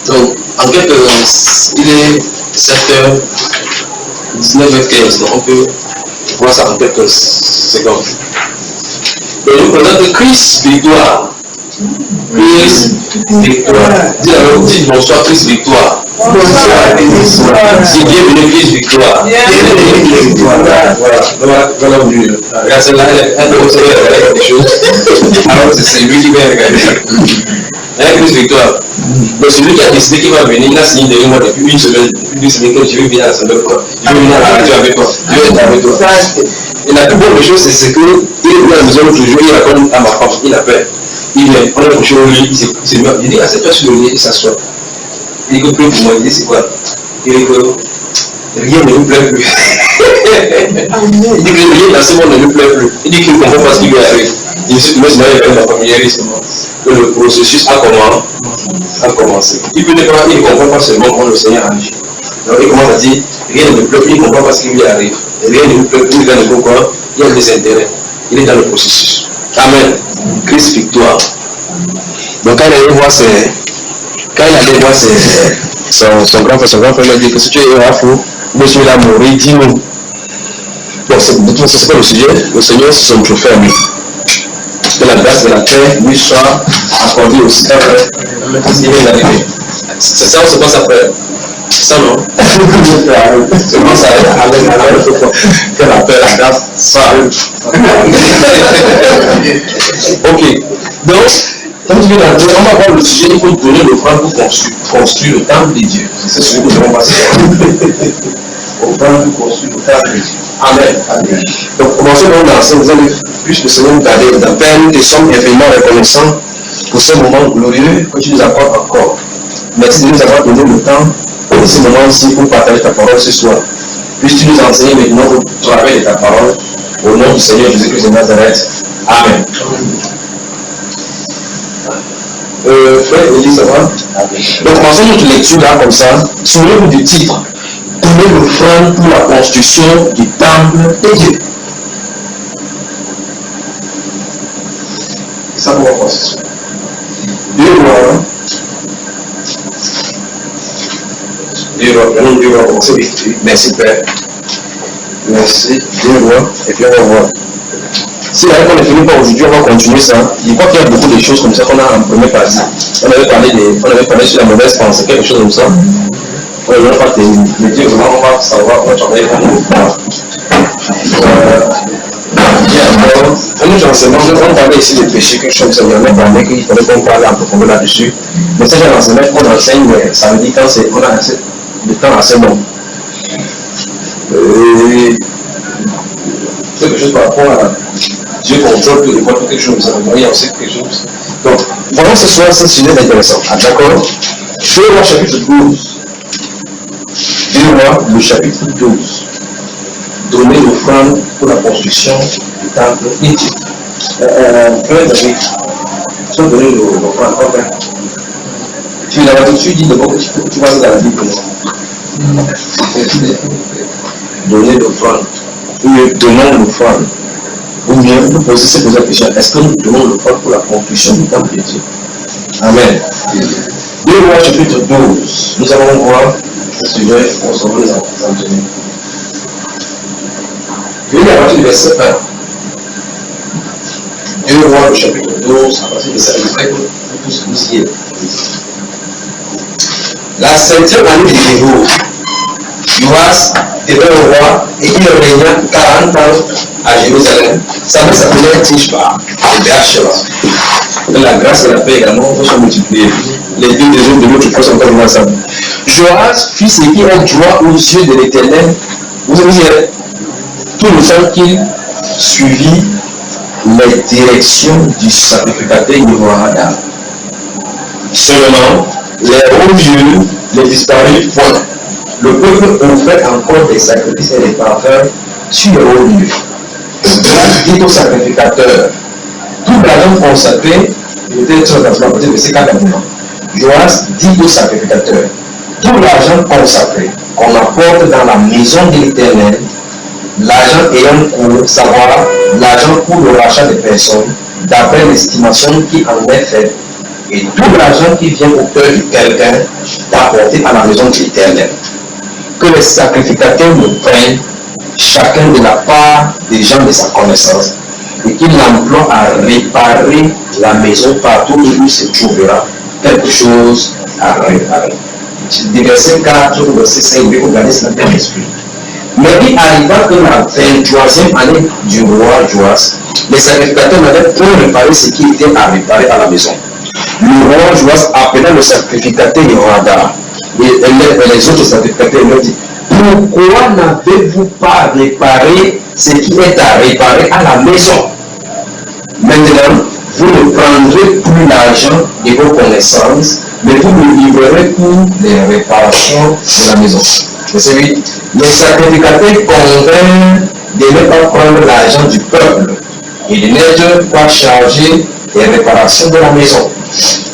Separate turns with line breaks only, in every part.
Donc, en quelque il est 7h, 19h15, donc on peut voir ça en quelques secondes. Donc, je vous présente Chris Victoire. Chris Victoire. Dis bonsoir, Chris Victoire. Bonsoir. Si bienvenue, Chris Victoire. Voilà, regarde celle-là, elle peut observer des choses. Alors, c'est lui qui va regarder. Chris Victoire. Donc, celui qui a décidé qu'il va venir, il a signé derrière moi depuis une semaine que je vais venir à la semaine. Je vais venir à la radio avec toi. Je vais être avec toi. Et la plus bonne chose, c'est que il est venu à la maison l'autre jour, il raconte à ma femme, il appelle. Il vient, on a couché au lit, c'est mieux. Il dit, assieds-toi sur le lit, il s'assoit. Il dit que plus pour moi, il dit, c'est quoi? Il dit que rien ne lui plaît plus. Il dit que rien dans ce monde ne lui plaît plus. Il dit qu'il ne comprend pas ce qui lui arrive. Il dit, moi, je n'avais pas ma familiarisme. Que le processus a commencé. Il ne comprend pas seulement comment le Seigneur agit. Donc, il commence à dire, rien ne me plaît plus, il ne comprend pas ce qui lui arrive. Rien ne lui plaît plus, il a le pourquoi, il a des intérêts. Il est dans le processus. Amen. Christ Victoire. Donc quand il allait voir son grand frère lui a dit que si tu es un fou, monsieur l'a mourir, dis-nous. Bon, de toute façon, c'est pas le sujet. Le Seigneur, c'est son trophée à lui. Que la grâce de la terre lui soit accordée aussi. C'est ça ou c'est pas ça, frère? Ça non? C'est pas ça, que la paix, la grâce, ça. Ok. Donc, comme je viens de dire, on va voir le sujet, il faut donner l'offrande pour construire le temple de Dieu. C'est ce que nous allons passer. Offrande pour construire le temple de Dieu. Amen. Amen. Donc, commençons donc dans vous allez plus le Seigneur nous garder dans peine et sommes infiniment reconnaissants pour ce moment glorieux que tu nous accordes encore. Merci de nous avoir donné le temps pour ce moment-ci pour partager ta parole ce soir. Puisses-tu nous enseigner maintenant au travers de ta parole au nom du Seigneur Jésus-Christ de Nazareth. Amen. Frère Élie, ça va? Donc, commençons notre lecture là comme ça. Souvenez-vous du titre. Donner l'offrande pour la construction du temple de Dieu. Ça va voir ce soir. Dieu va. Dieu va commencer vite. Merci Père. Merci. Dieu va. Et puis on va voir. Si la réponse ne finit pas aujourd'hui, on va continuer ça. Je crois qu'il y a beaucoup de choses comme ça qu'on a en première partie. On avait parlé sur la mauvaise pensée, quelque chose comme ça. On ne va pas te dire vraiment, on va savoir, on va travailler pour nous. Un autre enseignement, on parlait ici des péchés, quelque chose comme ça. Il y en a parlé qu'il fallait qu'on parle en profondeur là-dessus. Mais ça, j'ai un enseignement qu'on enseigne, mais ça veut dire quand on a assez de temps assez long. Quelque chose par rapport à Dieu contrôle tout le monde, quelque chose comme ça. Il y a aussi quelque chose. Donc, vraiment ce soir, c'est un sujet intéressant. Ah, d'accord? Je vais voir chapitre 12. Je vais voir le chapitre 12. Donner l'offrande pour la construction du temple de Dieu. Frère David, tu vas donner l'offrande, ok? Tu l'as l'habitude, dis d'abord que tu vas dans la Bible. Donner l'offrande. Nous donnons l'offrande. Ou bien, vous posez cette question, est-ce que nous donnons l'offrande pour la construction du temple de Dieu? Amen. 2 Rois chapitre 12. Nous allons voir ce sujet, on s'en va les enseigner. Je vais lire à partir du verset 1. 2 Rois chapitre 12, à partir du verset 1. Tout ce que vous y êtes. La 7e année de Jéhu, Joas était le roi et il régna 40 ans à Jérusalem. Sa mère s'appelait Tishba et Beersheba. Que la grâce et la paix également vont se multiplier. Les deux des hommes de l'autre fois sont encore ensemble. Joas fit ce qui est droit aux yeux de l'Éternel. Vous avez tout le temps qu'il suivit les directions du sacrificateur Yehoiada. Seulement, les hauts yeux les disparus point. Le peuple offrait encore des sacrifices et des parfums sur les hauts lieux. Joas dit au sacrificateur, tout l'argent consacré, peut-être dans la partie de ces 4 moments. Joas dit au sacrificateur, tout l'argent consacré qu'on apporte dans la maison de l'Éternel, l'argent ayant cours, savoir l'argent pour le rachat des personnes, d'après l'estimation qui en est faite, Et tout l'argent qui vient au cœur de quelqu'un d'apporter à la maison de l'Éternel. Que les sacrificateurs nous prennent chacun de la part des gens de sa connaissance et qu'il l'emploie à réparer la maison partout où il se trouvera quelque chose à réparer. Du verset 4 au verset 5, vous regardez ça dans l'esprit. Mais il arriva que la 23e année du roi Joas, les sacrificateurs n'avaient point réparé ce qui était à réparer à la maison. Le roi Joas appela le sacrificateur Jehoiada et les autres sacrificateurs leur dit: pourquoi n'avez-vous pas réparé ce qui est à réparer à la maison? Maintenant, vous ne prendrez plus l'argent de vos connaissances, mais vous me livrerez pour les réparations de la maison. Verset 8. Les sacrificateurs convinrent de ne pas prendre l'argent du peuple et de n'être pas chargés des réparations de la maison.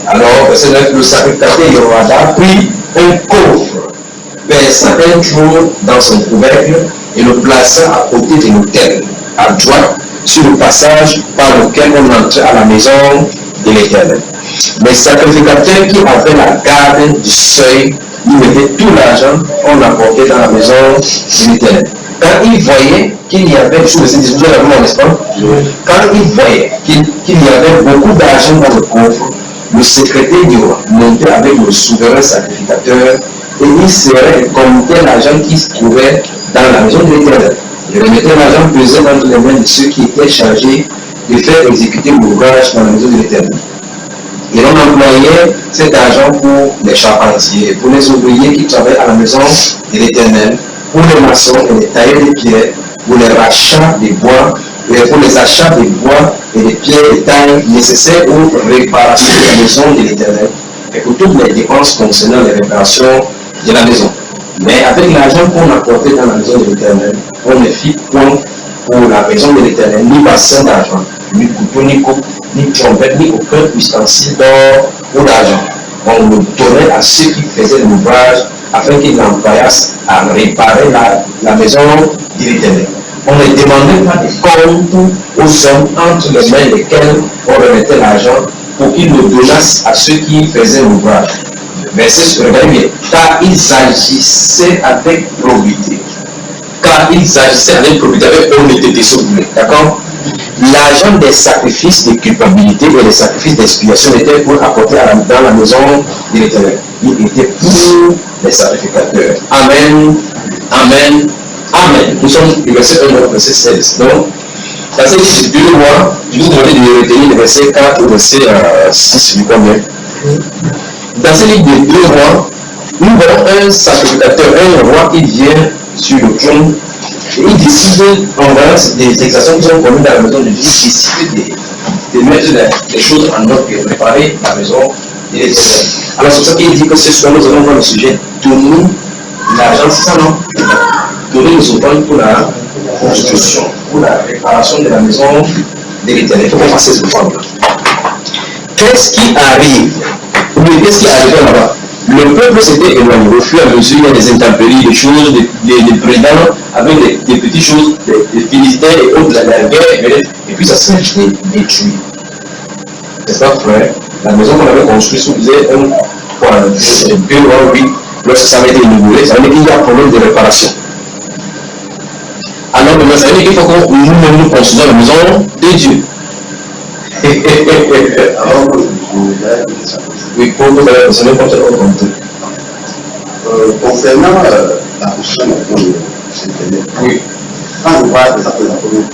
Alors, verset 9, le sacrificateur Jehoiada prit un coffre, versa un trou dans son couvercle et le plaça à côté de l'autel, à droite, sur le passage par lequel on entrait à la maison de l'Éternel. Les sacrificateurs qui avaient la garde du seuil, ils mettaient tout l'argent qu'on apportait dans la maison de l'Éternel. Quand ils voyaient qu'il y avait, n'est-ce pas? Quand ils voyaient qu'il y avait beaucoup d'argent dans le coffre, le secrétaire du roi montait avec le souverain sacrificateur et il serait de compter l'argent qui se trouvait dans la maison de l'Éternel. Il remettait l'argent pesé entre les mains de ceux qui étaient chargés de faire exécuter l'ouvrage dans la maison de l'Éternel. Et on employait cet argent pour les charpentiers, pour les ouvriers qui travaillaient à la maison de l'Éternel, pour les maçons et les tailleurs de pierre, pour les rachats de bois, pour les achats de bois et de pierres de taille nécessaires aux réparations de la maison de l'Éternel, et pour toutes les dépenses concernant les réparations de la maison. Mais avec l'argent qu'on apportait dans la maison de l'Éternel, on ne fit point pour la maison de l'Éternel, ni bassin d'argent, ni couteau, ni coupe, ni trompette, ni aucun ustensile d'or ou d'argent. On le donnait à ceux qui faisaient l'ouvrage afin qu'ils l'employassent à réparer la maison de l'Éternel. On ne demandait pas de compte aux hommes entre les mains desquels on remettait l'argent pour qu'ils le donnassent à ceux qui faisaient l'ouvrage. Verset 1, car ils agissaient avec probité. Car ils agissaient avec probité, avec honnêteté, s'il vous plaît. D'accord? L'argent des sacrifices de culpabilité et des sacrifices d'expiation était pour apporter dans la maison de l'Éternel. Il était pour les sacrificateurs. Amen. Amen. Amen. Nous sommes du verset 1 au verset 16. Donc, dans ces deux mois, je vous demande de retenir le verset 4 au verset 6, du combien. Dans ces livres de 2 rois, nous voyons un sacrificateur, un roi qui vient sur le trône et il décide, en voyant des exactions qui sont communes dans la maison de Dieu, il décide de mettre les choses en ordre et de préparer la maison de l'Éternel. Alors c'est pour ça qu'il dit que ce soir nous allons voir le sujet. Donnons l'argent, c'est ça non? Donnez nos offrandes pour la construction, pour la réparation de la maison de l'Éternel. Il faut qu'on fasse ces offrandes-là. Qu'est-ce qui arrive? Qu'est-ce qui arrivait là-bas? Le peuple s'était éloigné. Au fur et à mesure, il y a des intempéries, des choses, des prédents, avec des petites choses, des Philistins et autres, la guerre, et puis ça s'est détruit. C'est pas vrai. La maison qu'on avait construite, si vous disiez 2 ou 8, lorsque ça avait été inauguré, ça veut dire qu'il y a un problème de réparation. Alors, ça veut dire qu'il faut que nous-mêmes nous construisons la maison de Dieu. Oui, pour vous, ça ne peut pas être compté.
Concernant la position de l'Éternel, oui. Quand on voit les appels à Proverbe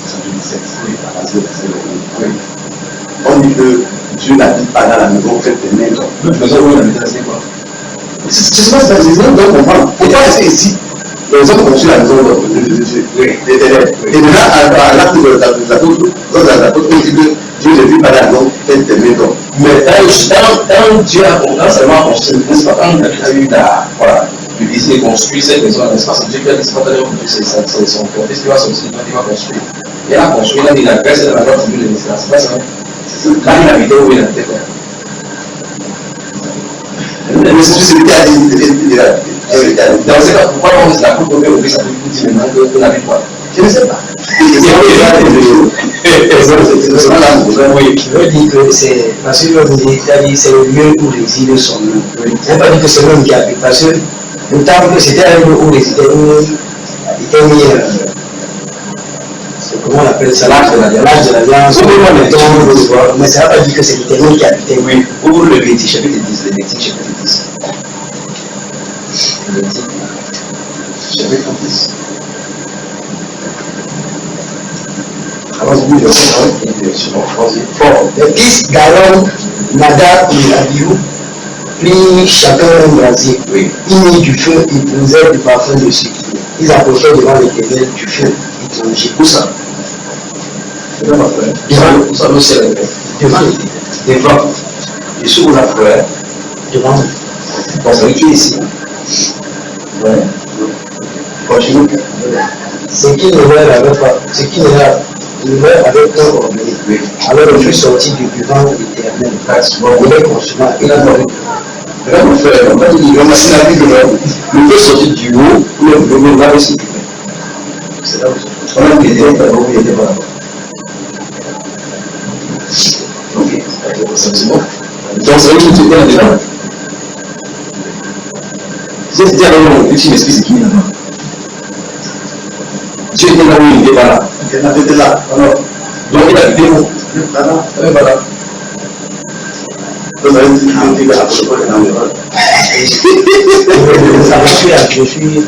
17, à partir de verset 1, on dit que Dieu n'habite pas dans la maison faite des mains.
La maison où il habite, c'est quoi?
C'est pas ça, c'est ça, donc on comprend. Pourquoi est-ce qu'ici, les hommes construisent la maison de Dieu, l'Éternel? Et de là, à l'acte de l'apôtre, on dit que Dieu ne vit pas dans la maison faite des mains d'homme.
Mais quand Dieu a seulement construit, n'est-ce pas, quand il a eu le désir de construire cette maison, n'est-ce pas, c'est Dieu qui a dit, c'est pas d'aller construire, c'est son fils qui va sortir, il va construire. Il a construit, il a dit, la grâce est dans la voie de Dieu, c'est pas ça. Là, il habitait où il habitait.
Mais c'est lui qui a dit,
dans ce cas, pourquoi on se la coupe au ça dit maintenant qu'on n'habite pas?
Je ne sais pas.
Oui, je veux dire que c'est parce que c'est le lieu où réside son nom. Je n'ai pas dit que c'est l'homme qui a pris, parce que le temple, c'était un lieu où résidait mis, comment on appelle ça, l'âge de l'alliance, mais ça ne va pas dire que c'est l'Éternel qui habitait. Oui, ouvre le Lévitique, chapitre 10, Lévitique, chapitre 10. Lévitique, chapitre 10. Les fils d'Aaron, Nadab et Abihu prirent chacun un brasier. Ils mirent du feu et posèrent du parfum dessus. Ils apportèrent devant l'Éternel du feu étranger. Où ça? Devant le ciel. Devant l'Éternel. Devant. Et sur la fleur. Devant. Bon, ça veut dire ici. Ouais. Continue. Ce qui ne l'avait pas. Ce qui ne l'avait pas. Il meurt avec un orgueil. Alors le feu sortit devant l'Éternel. Il est consumé. Il a mort. Le feu sortit du haut, le lave aussi. C'est là où on a été là. Ok, c'est bon. Donc ça veut dire que tu es là-dedans. Si tu es là où tu m'expliques ce qui est là-bas. Dieu était là où il n'était pas là. Il était là. Alors, donc il a été où? Voilà. Vous avez dit qu'il était là. Je suis.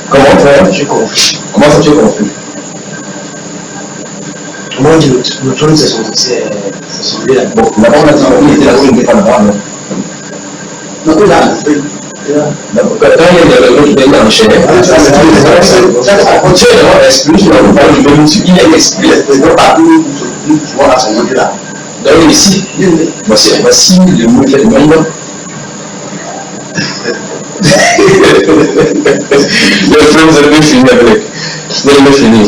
Comment faire? Je suis confus. Comment ça tu es confus? Comment on dit le trône c'est son lieu là? Bon, d'abord on a dit qu'il était là où il n'était pas là. Non, il a. Quand il y a des gens qui viennent dans le chêne, Dieu ne exclut, il est exclu. Partout, tu vois, à ce moment-là. Donc ici, voici le mot fait de monde. Le frère, vous avez fini avec. Vous avez fini.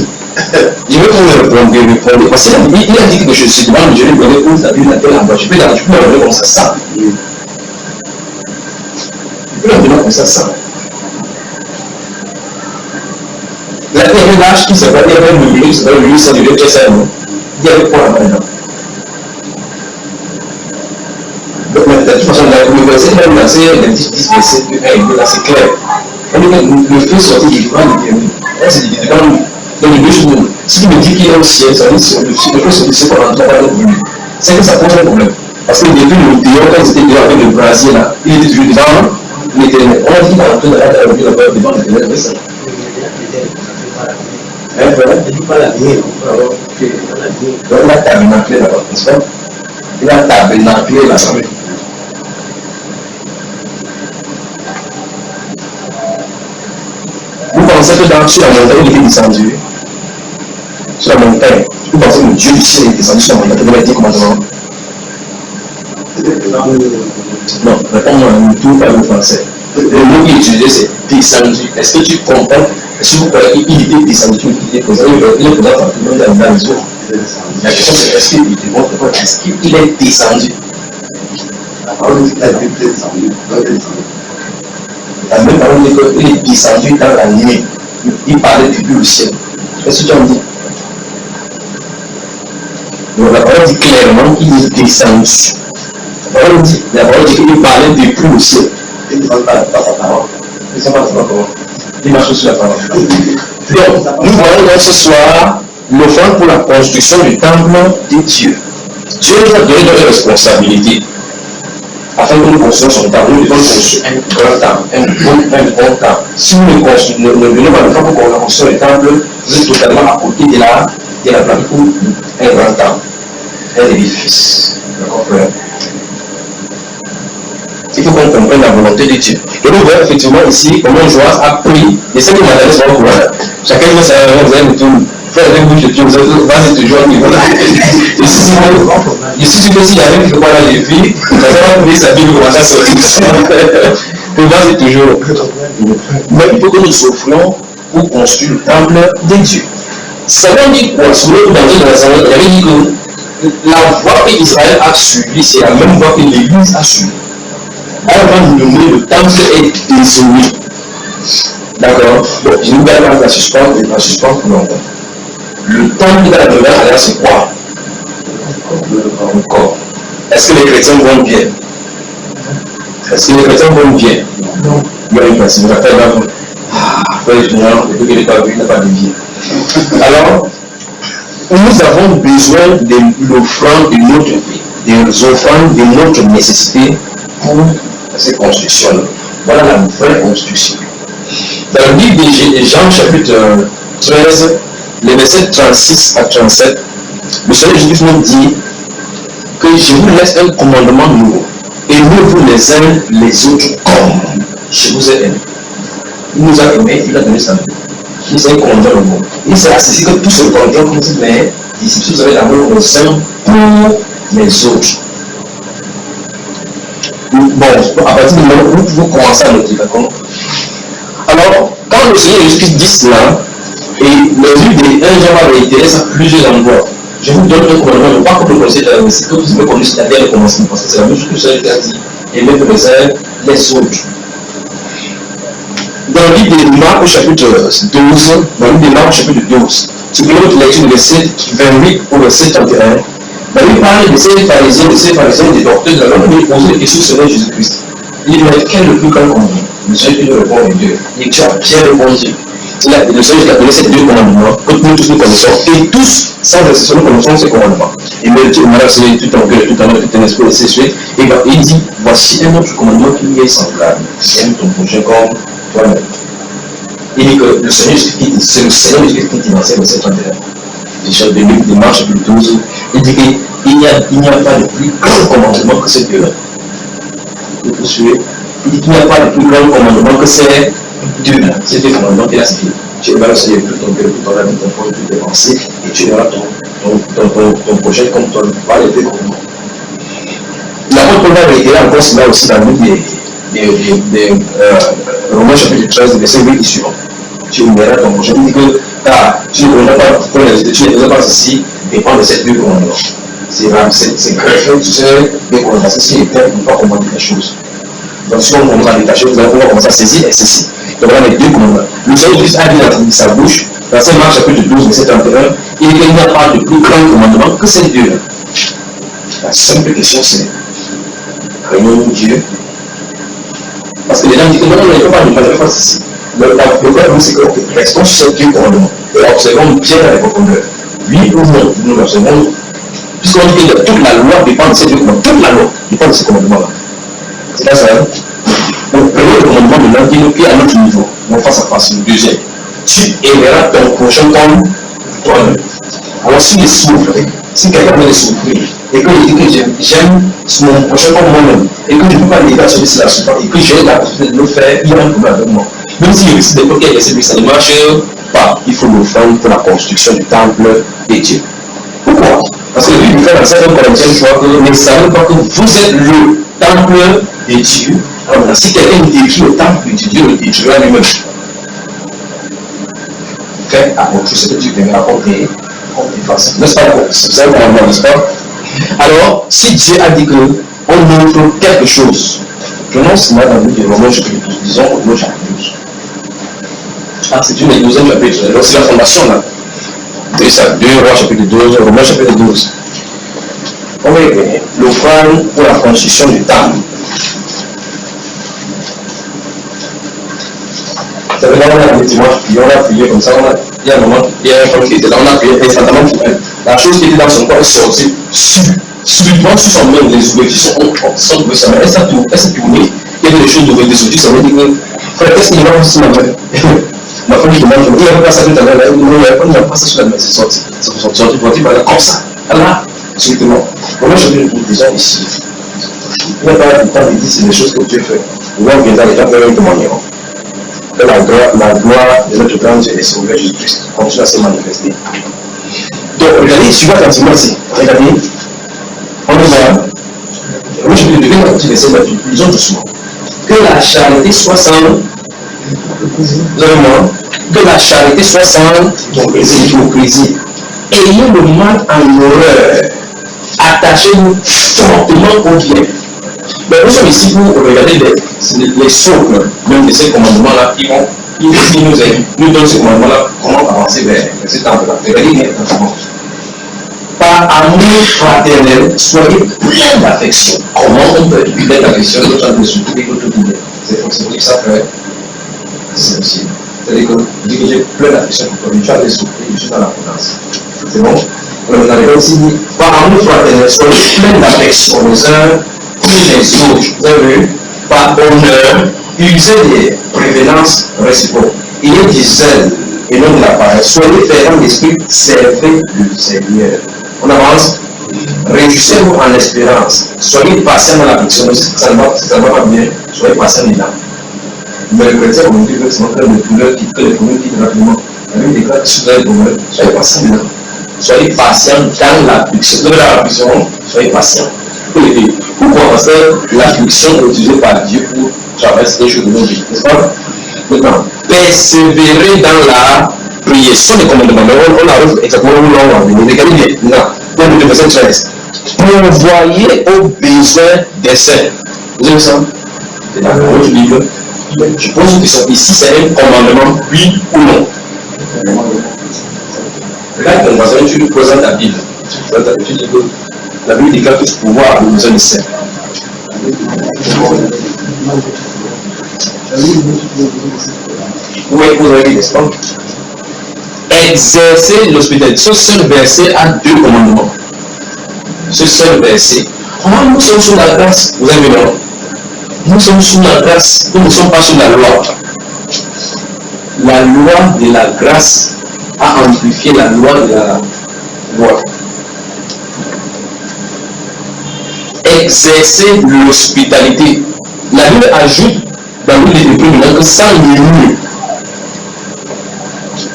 Je veux qu'on répondre. Parce qu'il a dit que je suis devant, je lui connais où tu as vu la telle endroit. Je peux l'enlever comme ça. Comme ça. La dernière nage qui s'appelle, il y avait un milieu, ça devait ça devait être ça. Il y avait quoi là-dedans? Donc, de toute façon, le verset même lancé, le 10 verset, c'est clair. Le feu sorti du devant de Dieu. C'est du devant dans les deux secondes. Si tu me dis qu'il est au ciel, ça veut dire que le feu sorti du ciel pendant 3 heures. C'est que ça pose un problème. Parce que depuis le dehors, quand ils étaient dehors avec le brasier là, il était toujours devant. L'Éternel. On a dit qu'il a entré dans la terre devant l'Éternel, mais ça. Il dit pas la vie, donc il a tabernaculé là-bas, n'est-ce pas? Il a tabernaculé l'assemblée. Vous pensez que sur la montagne, il était descendu? Sur la montagne, vous pensez que le Dieu du ciel est descendu sur la montagne? Vous avez dit commandement? Non, réponds-moi, ne trouve pas le français. Le mot qui est utilisé, c'est descendu. Est-ce que tu comprends? Est-ce que vous croyez qu'il était descendu? Il est présent par tout le monde dans la maison. La question c'est est-ce qu'il est bon? Est-ce qu'il est descendu? La parole dit qu'il est descendu. La même parole dit qu'il est descendu dans la nuit. Il parlait depuis le ciel. Est-ce que tu en dis? Donc la parole dit clairement qu'il est descendu. La parole dit qu'il parlait depuis le ciel. Il ne parle pas sa parole. Il ne sait pas sa parole. Il marche sur la parole. Donc, nous voyons donc ce soir l'offrande pour la construction du temple de Dieu. Dieu nous a donné notre responsabilité afin que nous construisions son temple. Nous devons construire un grand temple, un bon temple. Si nous ne venons pas le temps pour qu'on construise le temple, nous sommes totalement à côté de la plaque pour un grand temple, un édifice. D'accord, frère? Il faut qu'on comprenne la volonté de Dieu. Et nous voyons effectivement ici comment Joas a pris, et c'est que madame se voit chacun de vous avez tout. Frère, avec vous, je dis, vas-y toujours au niveau. Je suis sûr que s'il y avait quelque part là, les filles, ça va trouver sa Bible commencer à sortir. Vas-y toujours. Mais il faut que nous offrons pour construire le temple de Dieu. Ça veut dire quoi? Sur le danger de la Sainte, il avait dit que la voie que Israël a suivie, c'est la même voie que l'Église a suivie. Avant de nommer le temple est désolé.
D'accord. Bon, je ne vais pas la suspendre pour longtemps. Le temps qui est dans la nouvelle alliance, c'est quoi? Le corps. Est-ce que les chrétiens vont bien? Est-ce que les chrétiens vont bien? Non. Il y a une personne qui va faire là. Ah, frère, je ne l'ai pas vu, il n'a pas de vie. Alors, nous avons besoin de l'offrande de notre vie, des offrandes de notre nécessité pour ces constructions-là. Voilà la vraie construction. Dans le livre de Jean, chapitre 13, les versets 36 à 37, le Seigneur Jésus nous dit que je vous laisse un commandement nouveau. Aimez-vous les uns les autres comme je vous ai aimé. Il nous a aimés, il a donné sa vie. Il s'est un commandement nouveau. Il s'est assis que tout ce commandement, comme dit, mais ici, vous avez l'amour aux uns pour les autres. Bon, à partir du moment où nous pouvons commencer à noter, d'accord? Alors, quand le Seigneur Jésus-Christ dit cela, et le livre de 1 Jean va réitérer ça plusieurs endroits. Je vous donne un commandement, non pas comme le conseil de la c'est que vous avez connu c'est-à-dire le commencement, parce que c'est la même chose que le Seigneur a dit, aimez-vous les uns les autres. Dans le livre de Marc au chapitre 12, dans le livre de Marc au chapitre 12, si vous voulez votre lecture du verset 28 au verset 31, il parle de ces pharisiens, des docteurs de la loi, il posait des questions sur Jésus-Christ. Il dit, mais quel est le plus grand commandement? Le Seigneur lui répond à Dieu. Il dit, Pierre répondit. Le Seigneur a donné ces deux commandements, que nous tous nous connaissons, et tous, sans exception, nous connaissons ces commandements. Et me dit, c'est tout en cœur, tout en âme, tout en esprit, et c'est suite. Et il dit, voici un autre commandement qui lui est semblable. Aime ton prochain comme toi-même. Il dit que le Seigneur, c'est le Seigneur qui dit dans ces versets 31. Déjà, de Marc chapitre 12, il dit qu'il n'y a pas de plus grand commandement que ces deux-là. Vous suivez? Il dit qu'il n'y a pas de plus grand commandement que ces deux-là. Ces deux commandements qu'il a cités. Tu aimeras le Seigneur tout ton cœur, tout ton âme, ton corps, toutes tes pensées, et tu aimeras ton prochain comme toi. Voilà les deux commandements. L'apôtre Paul va réitérer encore cela aussi dans le livre des Romains chapitre 13, verset 8 et suivant. Tu aimeras ton prochain. Il dit que car tu ne connais pas ceci, dépend de ces deux commandements. C'est greffé, tu sais, des commandements. Ceci est peut-être ne pas commander les choses. Donc, si on comprend les tâches, vous allez pouvoir commencer à saisir et ceci. Donc, voilà les deux commandements. Le Seigneur Jésus a dit dans sa bouche, dans Saint Marc chapitre 12, verset 31, il dit qu'il n'y a pas de plus grand commandement que ces deux-là. La simple question, c'est craignons-nous Dieu? Parce que les gens disent que non, il ne faut pas nous faire pas ceci. Le problème, c'est que restons sur ces deux commandements et observons bien la profondeur. Oui ou non, nous l'observons. Puisqu'on dit que toute la loi dépend de ces deux commandements. Toute la loi dépend de ces commandements-là. C'est pas ça, hein? Donc, prenons le commandement de l'un qui est à notre niveau. Donc, face à face, le deuxième. Tu aimeras ton prochain comme toi-même. Alors, s'il est souffre, si quelqu'un veut souffrir, et que il dit que j'aime mon prochain comme moi-même, et que je ne peux pas l'aider à celui ci et que j'ai la possibilité de le faire, il y a un problème avec moi. Même s'il existe des bloqués et ça ne marche pas, il faut l'offrande pour la construction du temple de Dieu. Pourquoi? Parce que le Bible fait dans 7 Corinthiens, je crois que ne savez pas que vous êtes le temple de Dieu. Alors, si quelqu'un détruit le temple de Dieu, le détruira lui-même. Fais apporter ce que tu viendras apporter comme efface. N'est-ce pas? C'est un commandement, n'est-ce pas? Alors, si Dieu a dit qu'on offre quelque chose, prenons cela dans le livre de Romains chapitre 12, disons Romains chapitre 12. Ah, c'est une des 12e chapitre, donc c'est la fondation là. 2 Rois chapitre 12, Romains chapitre 12. On va y venir. L'offrande pour la construction du temple. Vous savez, là on a des dimanches, puis on a prié comme ça, il y a un moment, il y a un homme qui était là, on a prié instantanément pour elle. La chose qui était dans son corps est sortie subitement sur son main, les ouvertures sont ouvertes, sa main, elle s'est tournée, il y avait des choses nouvelles, des outils, ça veut dire que, frère, qu'est-ce qu'il y a sur ma main? Ma femme me demande, il n'y avait pas ça tout à l'heure, il n'y a pas ça sur la main, c'est sorti. C'est sorti pour dire, voilà, comme ça. Là, subitement. Moi, je vais vous dire ici. Il n'y a pas de temps de dire, c'est des choses que Dieu fait. Nous, on viendra, les gens peuvent témoigner. Que la gloire de notre grand Dieu et Sauveur Jésus-Christ continue à se manifester. Donc, regardez, suivez attentivement ici. Regardez. On nous voit. Moi, je vais devenir un petit verset de la Bible. Lisons doucement. Que la charité soit sans. Vraiment. Que la charité soit sans hypocrisie. Ayons le mal en horreur. Attachez-nous fortement au bien. Mais nous sommes ici pour regarder les sourds, même de ces commandements-là, qui vont nous donne ce commandement-là, comment avancer vers cet temps-là. Regardez comment. Par amour fraternel, soyez plein d'affection. Comment on peut être plein d'affection de l'autre surtout que tout le monde. C'est pour ça que c'est possible. C'est-à-dire que vous dites que j'ai plein d'affection pour toi, tu as des souffles, je suis dans la prudence. C'est bon? On avait aussi dit, par amour fraternel, soyez plein d'affection les uns pour les autres. Vous avez vu? Par honneur, usez des prévenances réciproques. Il y a du zèle et non de la paresse. Soyez fervents d'esprit, servez le Seigneur. On avance. Réjouissez-vous en espérance. Soyez patient dans l'affliction. Ça ne va pas bien. Soyez patient dedans. Mais le chrétien, on dit que c'est un peu de douleur qui peut les communes qui rapidement. La Bible déclare que soyez bonheur. Soyez patient dedans. Soyez patient dans l'affliction. Dans l'affliction, soyez patient. Pourquoi? Parce que l'affliction est utilisée par Dieu pour traverser les choses de nos vies. N'est-ce pas? Maintenant, persévérer dans la prière. Ce sont des commandements, mais on arrive exactement où l'on va venir. Regardez bien, là, dans le verset 13. Pourvoyez aux besoins des saints. Vous avez ça? C'est dans votre livre. Je pose une question. Ici, c'est un commandement, oui ou non? Regarde ton voisin, tu lui présentes ta Bible. Tu dis que la Bible déclare que tu pouvoir aux besoins des saints. Oui, vous avez dit, n'est-ce pas? Exercer l'hospitalité. Ce seul verset a deux commandements. Ce seul verset. Comment nous sommes sous la grâce? Vous avez vu, non? Nous sommes sous la grâce. Nous ne sommes pas sous la loi. La loi de la grâce a amplifié la loi de la loi. Exercer l'hospitalité. La Bible ajoute dans le livre de Philippiens que sans murmure.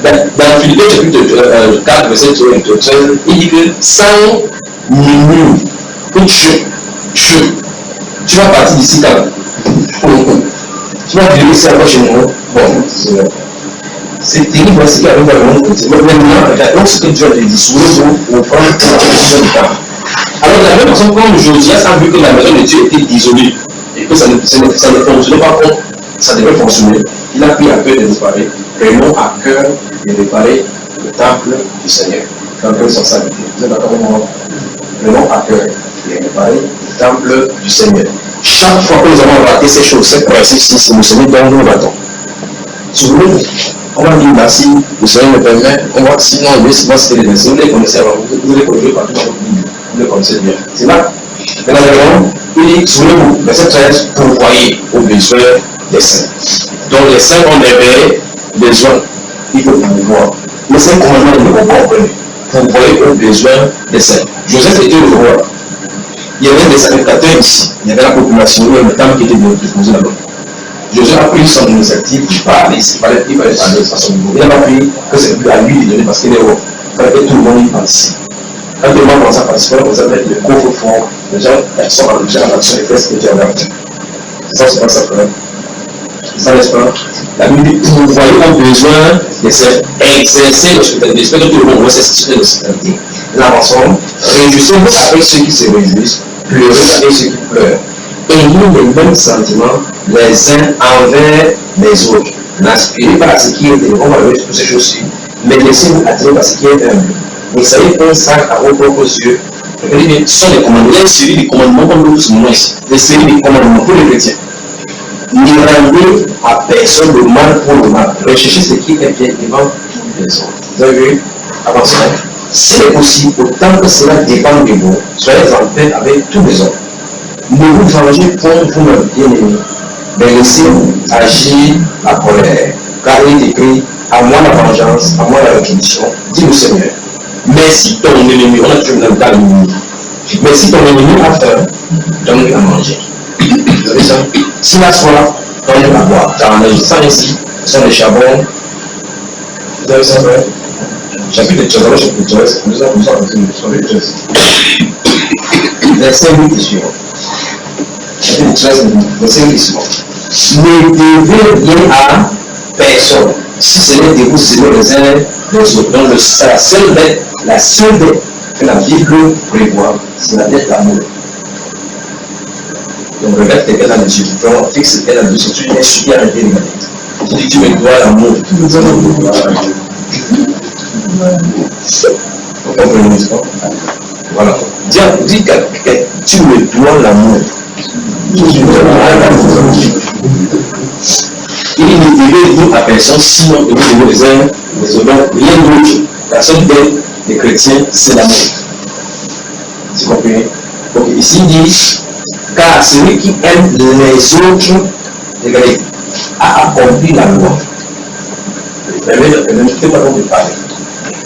Dans Philippiens chapitre 4, verset 13, il dit que sans murmure, que tu vas partir d'ici quand tu vas dire ici encore chez moi. Bon, c'est terrible ce qui arrive dans le monde. Maintenant, donc ce que Dieu a dit, souvenez-vous, au prendre la position du temps. Alors, de la même façon, comme Josias a vu que la maison de Dieu était isolée et que ça ne fonctionnait pas comme ça devait fonctionner, il a pris à cœur de réparer, prenons à cœur de réparer le temple du Seigneur. Dans quelle responsabilité? Vous êtes d'accord avec moi? Prenons à cœur de réparer le temple du Seigneur. Chaque fois que nous avons raté ces choses, ces principes, c'est le Seigneur dont nous ratons. Souvenez-vous, on va dire là, si le Seigneur me permet, on va sinon, c'était les versets, vous les connaissez avant, vous les connaissez partout dans votre Bible. Vous le connaissez bien. C'est là. Maintenant, il dit, souvenez-vous, verset 13, pourvoyez aux besoins des saints. Donc les saints ont des vrais besoins. Il faut pouvoir. Mais ces commandements, ils ne vont pas comprendre. Pourvoyez aux besoins des saints. Joseph était le roi. Il y avait des sacrificateurs ici. Il y avait la population, il y avait le temple qui était déposé là-bas. Joseph a pris son initiative, il parlait, il fallait parler de façon nouveau. Il n'a pas pris que c'est plus à lui de donner parce qu'il est roi. Il fallait que tout le monde y participe. Quand tout le monde commence à participer, on va mettre le coffre-fort, les gens sont en train de faire des tests que Dieu a fait. C'est ça, c'est pas ça quand même. C'est ça, n'est-ce pas? La Bible dit, vous voyez un besoin de s'exercer l'hospitalité. J'espère que tout le monde voit cette hospitalité. Nous avançons. Réjouissez-vous avec ceux qui se réjouissent, pleurez avec ceux qui pleurent. Ayez les mêmes sentiments les uns envers les autres. N'aspirez pas à ce qui est élevé, on va voir toutes ces choses-ci, mais laissez-vous attirer par ce qui est humble. Vous savez un sac à vos propres yeux. Regardez bien, ce sont les commandements. Il y a une série de commandements comme nous ce moment ici. Des séries de commandements pour les chrétiens. Ne rendez à personne le mal pour le mal. Recherchez ce qui est bien devant tous les autres. Vous avez vu? Avancez. C'est possible, autant que cela dépend de vous, soyez en paix avec tous les autres. Ne vous vengez point vous-même, bien-aimés, mais laissez agir la colère. Car il est écrit, à moi la vengeance, à moi la rétribution, dit le Seigneur. Mais si ton ennemi, on a toujours dans le cas l'ennemi, mais si ton ennemi a faim, donne-lui à manger. Vous savez ça? S'il a soif, donne-lui à boire. Car en agissant ainsi, ce sont les charbons. Vous avez ça, vrai? Chapitre 13, chapitre 13, nous avons besoin de 13. Verset 8 et suivant. Chapitre 13, verset 8 et suivant. Ne devez rien à personne, si ce n'est de vous aimer les uns les autres. Donc, c'est la seule dette que la Bible prévoit, c'est la dette d'amour. Donc, regarde quelqu'un dans les yeux. Donc, fixe quelqu'un dans les yeux, tu viens subir avec l'égalité. Tu dis que tu me dois l'amour. Vous comprenez, n'est-ce pas? Voilà. Dis que tu me dois l'amour. Il ne devait dire à personne, sinon de nous les uns, les autres, rien d'autre. La seule dette des chrétiens, c'est l'amour. Tu comprends? Donc ici il dit, car celui qui aime les autres, regardez, a accompli la loi.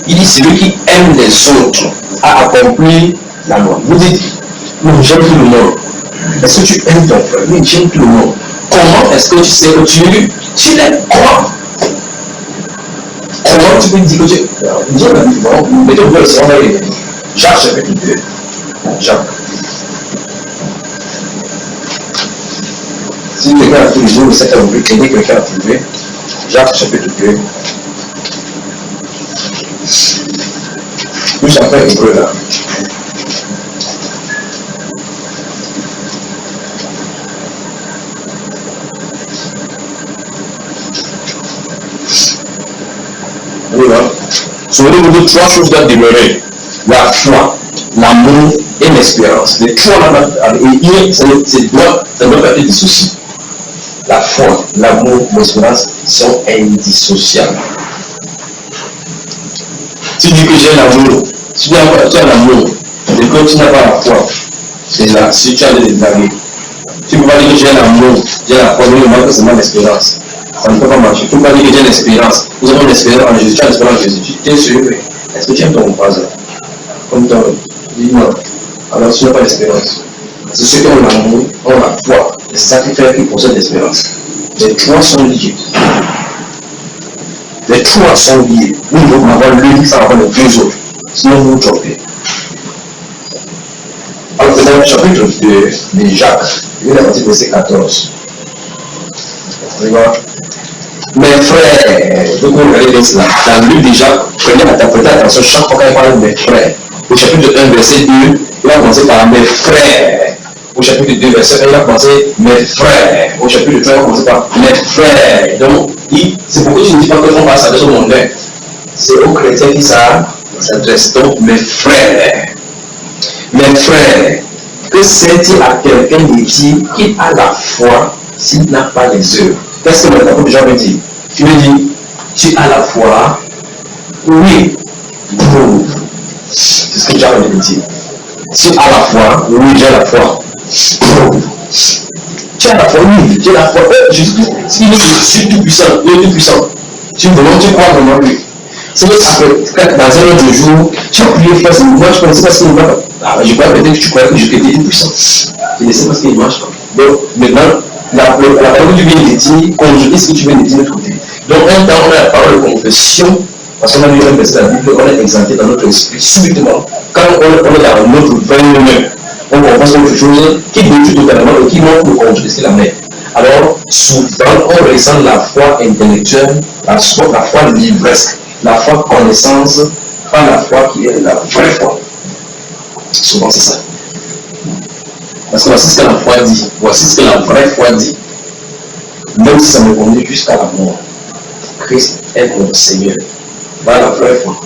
Il dit, celui qui aime les autres a accompli la loi. Vous dites, non, j'aime tout le monde. Est-ce que tu aimes ton frère? Oui, j'aime tout le monde. Comment est-ce que tu sais que tu l'aimes? Comment tu peux dire que tu aimes? Mettez au point, on va y revenir. Jacques chapitre 2. Jacques. Si quelqu'un a trouvé, je sais que vous pouvez aider quelqu'un à trouver. Jacques chapitre 2. Nous sommes un peu là. Voilà. Souvenez-vous de trois choses doivent demeurer: la foi, l'amour et l'espérance. Les trois là, ça ne doit pas être dissocié. La foi, l'amour, l'espérance sont indissociables. Si tu dis que j'ai l'amour, si tu as l'amour, et que tu n'as pas la foi, c'est là, si tu as des blagues. Tu ne peux pas dire que j'ai l'amour, j'ai la foi, mais il manque seulement l'espérance. Ça ne peut pas marcher. Tu ne peux pas dire que j'ai l'espérance. Nous avons l'espérance en Jésus, tu as l'espérance en Jésus. Tu es sûr, est-ce que tu aimes ton voisin? Comme toi, dis-moi. Alors tu n'as pas l'espérance. C'est ceux qui ont l'amour, ont la foi. Et c'est ça qui fait qu'ils possèdent l'espérance. Les trois sont liés. Les trois sont liés. Nous devons avoir l'une sans avoir les deux autres. Sinon, vous vous trompez. Alors, c'est dans le chapitre de Jacques, il est à partir du verset 14. Regarde. Mes frères, donc vous regardez bien cela. Dans le livre de Jacques, prêtez attention chaque fois qu'il parle de mes frères. Au chapitre 1, verset 2, il va commencer par mes frères. Au chapitre 2, verset 1, il va commencer mes frères. Au chapitre 3, il va commencer par mes frères. Donc, c'est pourquoi je ne dis pas que l'on va s'adresser au monde. C'est aux chrétiens qui s'adressent. Donc, mes frères. Mes frères, que sert-il à quelqu'un de dire qu'il a la foi s'il n'a pas les œuvres? Qu'est-ce que l'apôtre Jean veut dire? Tu veux dire, tu as la foi? Oui. C'est ce que Jean veut dire. Tu as la foi? Oui, j'ai la foi. Tu as la foi? Oui, j'ai la foi. Jésus-Christ, il est tout puissant. Il est tout puissant. Tu crois vraiment lui. C'est vrai que dans un autre jour, tu as prié facilement. Moi, je pensais parce qu'il ne marche pas. Je crois peut-être que tu croyais que j'étais tout puissant. Je ne sais pas ce qu'il ne marche pas. Donc, maintenant, la parole que tu viens de dire conjugue ce que tu viens de dire de l'autre côté. Donc, un temps, on a la parole de confession, parce qu'on a lu un verset de la Bible, on est exempté dans notre esprit subitement. Quand on est dans notre venue, on confesse quelque chose qui détruit totalement et qui montre le conjugue ce qu'il a met. Alors, souvent, on ressent la foi intellectuelle, la foi livresque, la foi connaissance, pas la foi qui est la vraie foi. Souvent, c'est ça. Parce que voici ce que la foi dit. Voici ce que la vraie foi dit. Même si ça me conduit jusqu'à la mort, Christ est mon Seigneur. Voilà la vraie foi.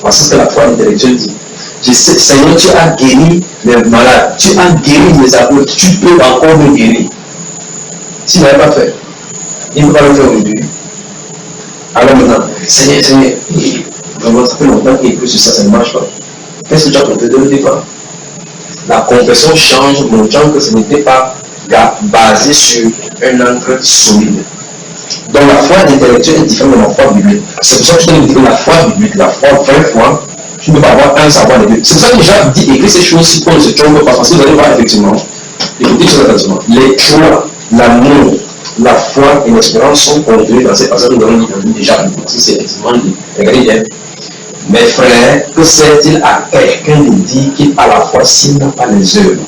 Voici ce que la foi intellectuelle dit. Je sais, Seigneur, tu as guéri les malades. Tu as guéri les aveugles. Tu peux encore me guérir. S'il n'avait pas fait, il ne peut pas le faire aujourd'hui. Alors maintenant, Seigneur, vraiment, ça fait longtemps qu'il est plus sur ça, ça ne marche pas. Qu'est-ce que tu as compris dès le départ? La confession change, montrant que ce n'était pas basé sur un ancre solide. Donc la foi intellectuelle est différente de la foi biblique. C'est pour ça que je te dis que la foi biblique, la foi, vraie foi, tu ne peux pas avoir un savoir des deux. C'est pour ça que Jacques dit écrit ces choses si on ne se trompe pas. Parce que vous allez voir effectivement, écoutez ça attentivement, les trois, l'amour, la foi et l'espérance sont contenus dans ces passages que nous avons déjà. Parce que c'est effectivement dit. Regardez bien. Mes frères, que sert-il à quelqu'un de dire qu'il a la foi s'il n'a pas les œuvres?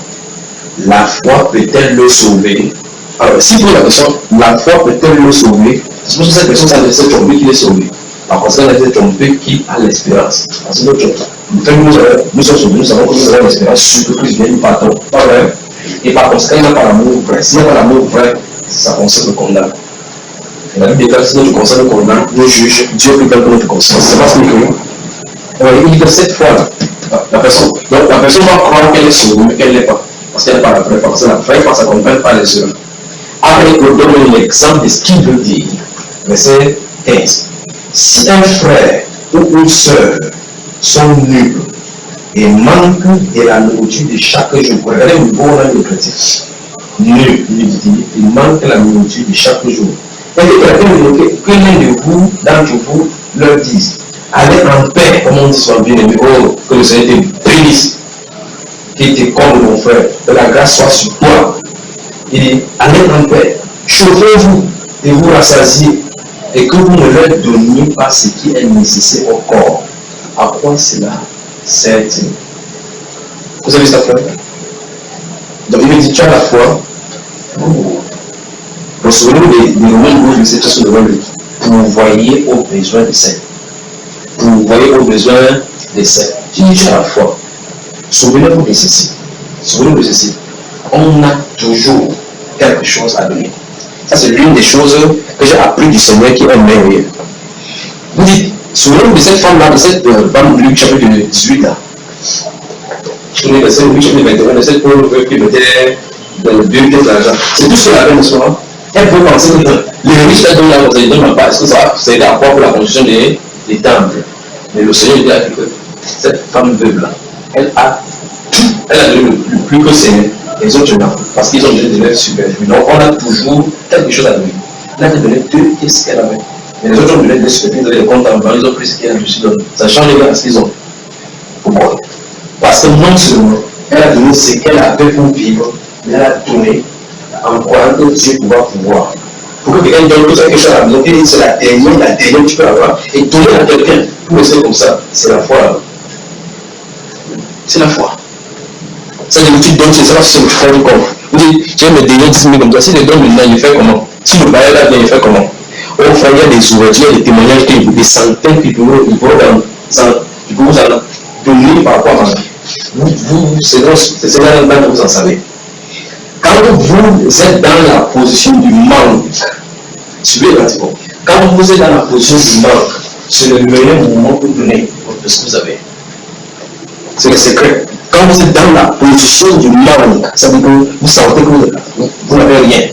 La foi peut-elle le sauver? Alors, si vous la question, la foi peut-elle le sauver? C'est pour ça que cette personne s'est trompée qu'il est sauvé. Par conséquent, elle s'est trompée qu'il a l'espérance. C'est notre chose. Nous sommes sauvés, nous savons que nous avons l'espérance, surtout que Christ vient, nous partons. Pas vrai? Et par conséquent, il n'a pas l'amour vrai. S'il n'a pas l'amour vrai, sa conscience le condamne. La Bible déclare si notre conscience nous condamne, nous juge, Dieu peut calculer notre conscience. C'est pas ce qu'il dit. Il dit que cette fois-là, la personne va croire qu'elle est sauvée, mais qu'elle n'est pas. Parce qu'elle n'est pas la vraie personne. La vraie personne ne comprend pas les œuvres. Après, il donne l'exemple de ce qu'il veut dire. Verset 15. Si un frère ou une sœur sont nuls et manquent de la nourriture de chaque jour, regardez le bon dans le chrétien. Nul, il manque la nourriture de chaque jour. Et que l'un de vous, d'entre vous, leur dise, allez en paix, comme on dit sur le bien-aimé, oh, que le Seigneur te bénisse, qu'il te comble mon frère, que la grâce soit sur toi. Il dit, allez en paix, chauffez-vous et vous rassasiez, et que vous ne leur donniez pas ce qui est nécessaire au corps. À quoi cela sert-il? Vous avez sa foi? Donc il me dit, tu as la foi. Pour ce moment, les Romains vous cette chose devant lui. Pourvoyez aux besoins des saints. Pourvoyez aux besoins des saints. Tu dis, tu as la foi. Souvenez-vous de ceci. Souvenez-vous de ceci. On a toujours quelque chose à donner. Ça, c'est l'une des choses que j'ai appris du Seigneur qui est merveilleux. Vous dites, souvenez-vous de cette femme-là, de cette femme de Luc chapitre 18 là. Je connais le Seigneur, Luc chapitre 21, de cette pauvre qui mettait dans le Dieu de l'argent. C'est tout ce qu'elle avait de soi. Elle peut penser que les riches là donnent l'argent, ils ne donnent pas. Est-ce que ça va s'aider à quoi pour la construction des temples? Mais le Seigneur dit à que cette femme veuve là, elle a donné le plus que Seigneur. Les autres non, parce qu'ils ont donné des lèvres superflues. Donc on a toujours quelque chose à donner. Elle a donné 2 pièces qu'elle avait. Mais les autres ont donné des superflues, ils ont des comptes en banque, ils ont pris ce qu'elle a reçu. Ça change les gars ce qu'ils ont. Pourquoi? Parce que non seulement elle a donné ce qu'elle avait pour vivre, mais elle a donné en croyant que Dieu pourra pouvoir. Pour que quelqu'un donne quelque chose à la maison, c'est la dernière que tu peux avoir, et donner à quelqu'un pour rester comme ça, c'est la foi. C'est la foi. Ça, tu donnes, c'est ça, c'est le frère du corps. Vous dites, tu vas me donner 10 000 comme ça. Si je donne maintenant, il fait comment? Si le bail là, il fait comment? Au frère, il y a des ouvertures, des témoignages, des centaines qui pourront vous en donner par rapport à vous. C'est là que vous en savez. Quand vous êtes dans la position du manque, suivez pratiquement. Quand vous êtes dans la position du manque, c'est le meilleur moment pour donner de ce que vous avez. C'est le secret. Quand vous êtes dans la position du manque, ça veut dire que vous sentez que vous n'avez rien.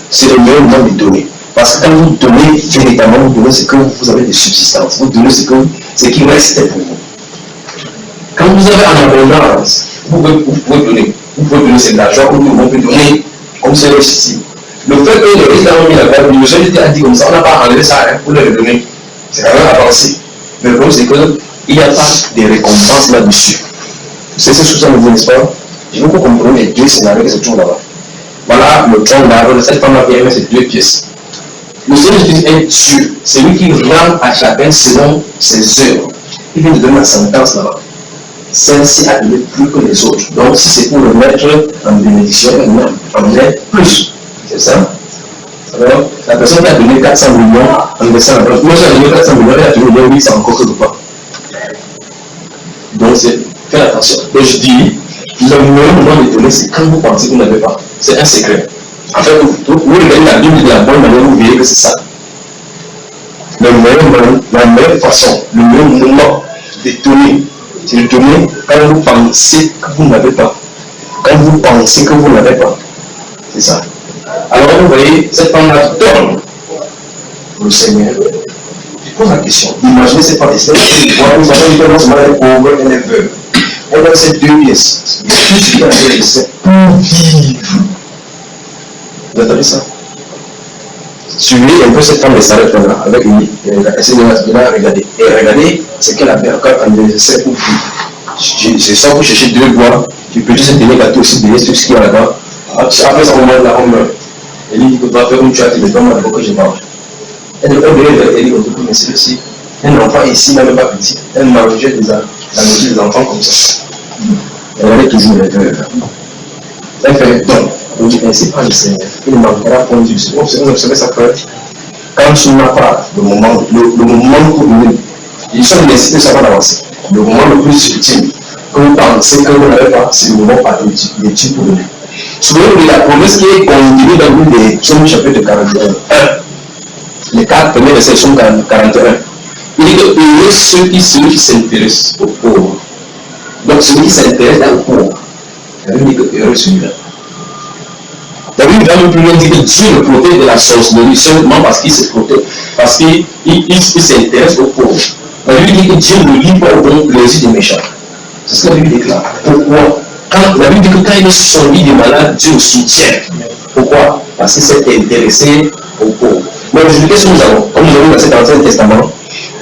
C'est le meilleur moment de donner. Parce que quand vous donnez véritablement, vous donnez ce que vous avez de subsistance. Vous donnez ce qui reste pour vous. Quand vous avez en abondance, vous pouvez donner. Vous pouvez donner de l'argent, vous pouvez donner comme c'est ici. Le fait que les riches ont mis la Bible, le Seigneur a dit comme ça, on n'a pas enlevé ça pour leur donner. C'est quand même avancé. Mais le problème, c'est qu'il n'y a pas de récompense là-dessus. C'est ce que vous n'est-ce pas? Je vous comprends les 2 scénarios qui se trouvent là-bas. Voilà le tronc d'arbre, cette femme-là qui aimait ces 2 pièces. Le Seigneur est Dieu, c'est lui qui rend à chacun selon ses œuvres. Il vient de donner la sentence là-bas. Celle-ci a donné plus que les autres. Donc, si c'est pour le mettre en bénédiction, on met plus. C'est ça? Alors, la personne qui a donné 400 millions en laissant la place. Moi, j'ai donné 400 millions, elle a donné 800 encore que pas. Donc, faites attention. Donc, je dis, le meilleur moment de donner, c'est quand vous pensez que vous n'avez pas. C'est un secret. En fait, vous regardez la Bible de la bonne manière, vous verrez que c'est ça. Le meilleur moment, la meilleure façon, le meilleur moment de donner, c'est de donner quand vous pensez que vous n'avez pas. Quand vous pensez que vous n'avez pas. C'est ça. Alors, vous voyez, cette femme-là donne pour le Seigneur. Je pose la question. Imaginez cette femme. Vous avez une personne qui est pauvre, elle est veuve. Elle a ces 2 pièces. Tout ce qu'il a fait, c'est pour vivre. Vous entendez ça? Suivez un peu cette femme de Sarah là, avec une essayez de la regarder. Et regardez ce qu'elle a fait encore en nécessaire pour vivre. C'est ça, vous cherchez 2 bois, tu peux juste donner gâteau aussi, donner tout ce qu'il y a là-bas. Après ça, on mange là, on meurt. Elle dit, tu vas faire une chatte, mais comment il faut que je mange. Elle dit, mais c'est aussi. Un enfant ici, même pas petit, elle mangeait la nourriture des enfants comme ça. Elle avait toujours les veuves. Elle fait donc. On dit ainsi par le Seigneur, il manquera point du Seigneur. Vous observez ça frère? Quand tu n'as pas le moment pour donner, ils sont nécessités de savoir d'avancer. Le moment le plus ultime, que vous pensez que vous n'avez pas, c'est le moment ultime pour donner. Souvenez-vous de la promesse qui est contenue dans l'une des Psaumes chapitre 41. Les 4 premiers versets sont 41. Il dit que heureux celui qui s'intéresse aux pauvres. Donc celui qui s'intéresse aux pauvres. La Bible dit que heureux celui-là. La Bible va même plus loin dire que Dieu le protège de la sorcellerie seulement parce qu'il se protège, parce qu'il s'intéresse aux pauvres. La Bible dit que Dieu ne lit pas au bon plaisir des méchants. C'est ce que la Bible déclare. Pourquoi? La Bible dit que quand il est sur son lit des malades, Dieu le soutient. Pourquoi? Parce qu'il s'est intéressé aux pauvres. Mais aujourd'hui, qu'est-ce que nous avons? Comme nous avons dans cet Ancien Testament,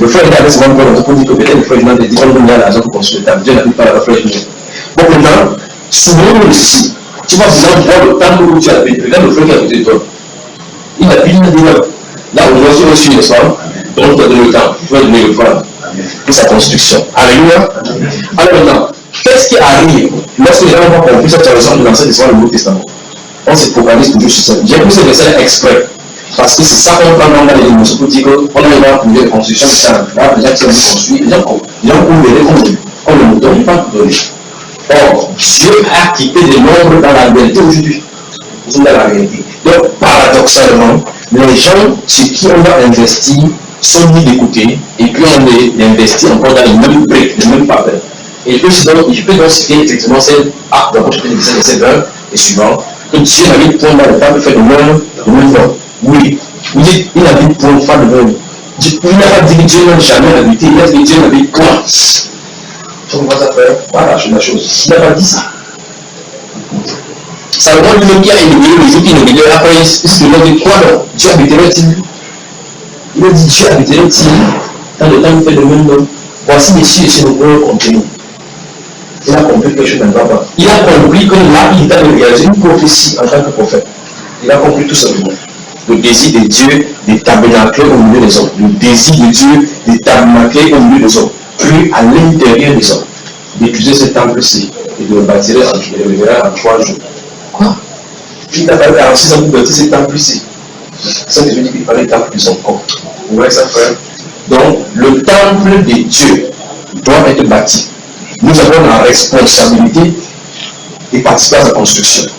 le frère était avec souvent pour dire que peut-être le frère Julien dit qu'on a l'argent pour construire le temple. Dieu n'habite pas la frère Julien. Bon, maintenant, souvent aussi, tu vas vous voir le temple où tu habites. Regarde le frère qui a habité de toi. Il habite là où nous sommes aussi, n'est-ce pas? Donc, tu as donné le temps. Tu vas donner le frère pour sa construction. Alléluia. Alors maintenant, qu'est-ce qui arrive lorsque les gens n'ont pas compris cette tradition de l'Ancien Testament et le Nouveau Testament? On se focalise toujours sur ça. J'ai pris ce verset exprès. Parce que c'est ça qu'on prend dans les émotions pour dire qu'on a une trouvé de construction de ça. Là, les gens qui ont construit, les gens ont donné, on ne nous donne pas donner. Or, Dieu a quitté des nombres dans la réalité aujourd'hui. C'est dans la réalité. Donc, paradoxalement, les gens sur qui on va investir sont mis de côté et puis on les investit encore dans les mêmes briques, les mêmes papels. Et je peux donc citer effectivement celle, d'abord je peux dire celle 20 et suivant, que Dieu n'habite point dans le temple fait de l'homme, oui, il n'habite point pas de l'homme. Il n'a pas dit que Dieu n'a jamais habité, il a dit que Dieu n'habite point. On va faire, voilà, c'est la chose. Il n'a pas dit ça. Ça veut dire lui-même qui a inauguré le jour qui inauguré, après il se demande quoi donc? Dieu habiterait-il? Il a dit Dieu habiterait-il dans le temps où il fait de même. Voici les cieux et sur le gros contenu. Il a compris quelque chose dans le papa. Il a compris que là, il a réalisé une prophétie en tant que prophète. Il a compris tout simplement. Le désir de Dieu de tabernacler au milieu des hommes. Le désir de Dieu de tabernacler au milieu des hommes. Plus à l'intérieur des hommes. D'étudier ce temple-ci et de le bâtir en 3 jours. Quoi? Puis il a fallu 46 ans pour bâtir ce temple-ci. Ça veut dire qu'il fallait le temple de son corps. Vous voyez ça, frère? Donc, le temple de Dieu doit être bâti. Nous avons la responsabilité de participer à sa construction.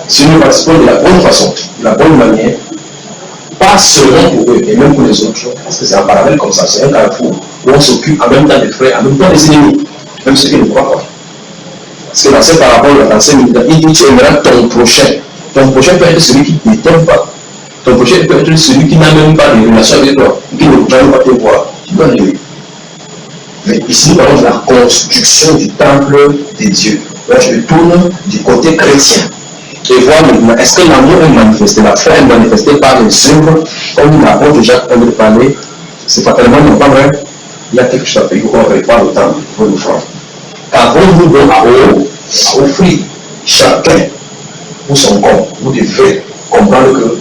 Si nous participons de la bonne façon, de la bonne manière, pas seulement pour eux, et même pour les autres, parce que c'est un parallèle comme ça, c'est un carrefour où on s'occupe en même temps des frères, en même temps des ennemis, même ceux qui ne croient pas. Parce que dans cette parabole, dans ces minutes, il dit tu aimeras ton prochain. Ton prochain peut être celui qui ne t'aime pas. Ton prochain peut être celui qui n'a même pas de relation avec toi, qui ne veut pas te voir. Tu dois l'aimer. Mais ici, nous parlons de la construction du temple de Dieu. Là, je tourne du côté chrétien. Et voir maintenant, est-ce que l'amour est manifesté? La foi est manifestée par les œuvres, comme l'apôtre Jacques vient de parler. C'est fatalement non pas vrai. Il y a quelque chose à payer, on prépare le temple pour le faire. Qu'avons-nous donc à offrir chacun pour son corps? Vous devez comprendre que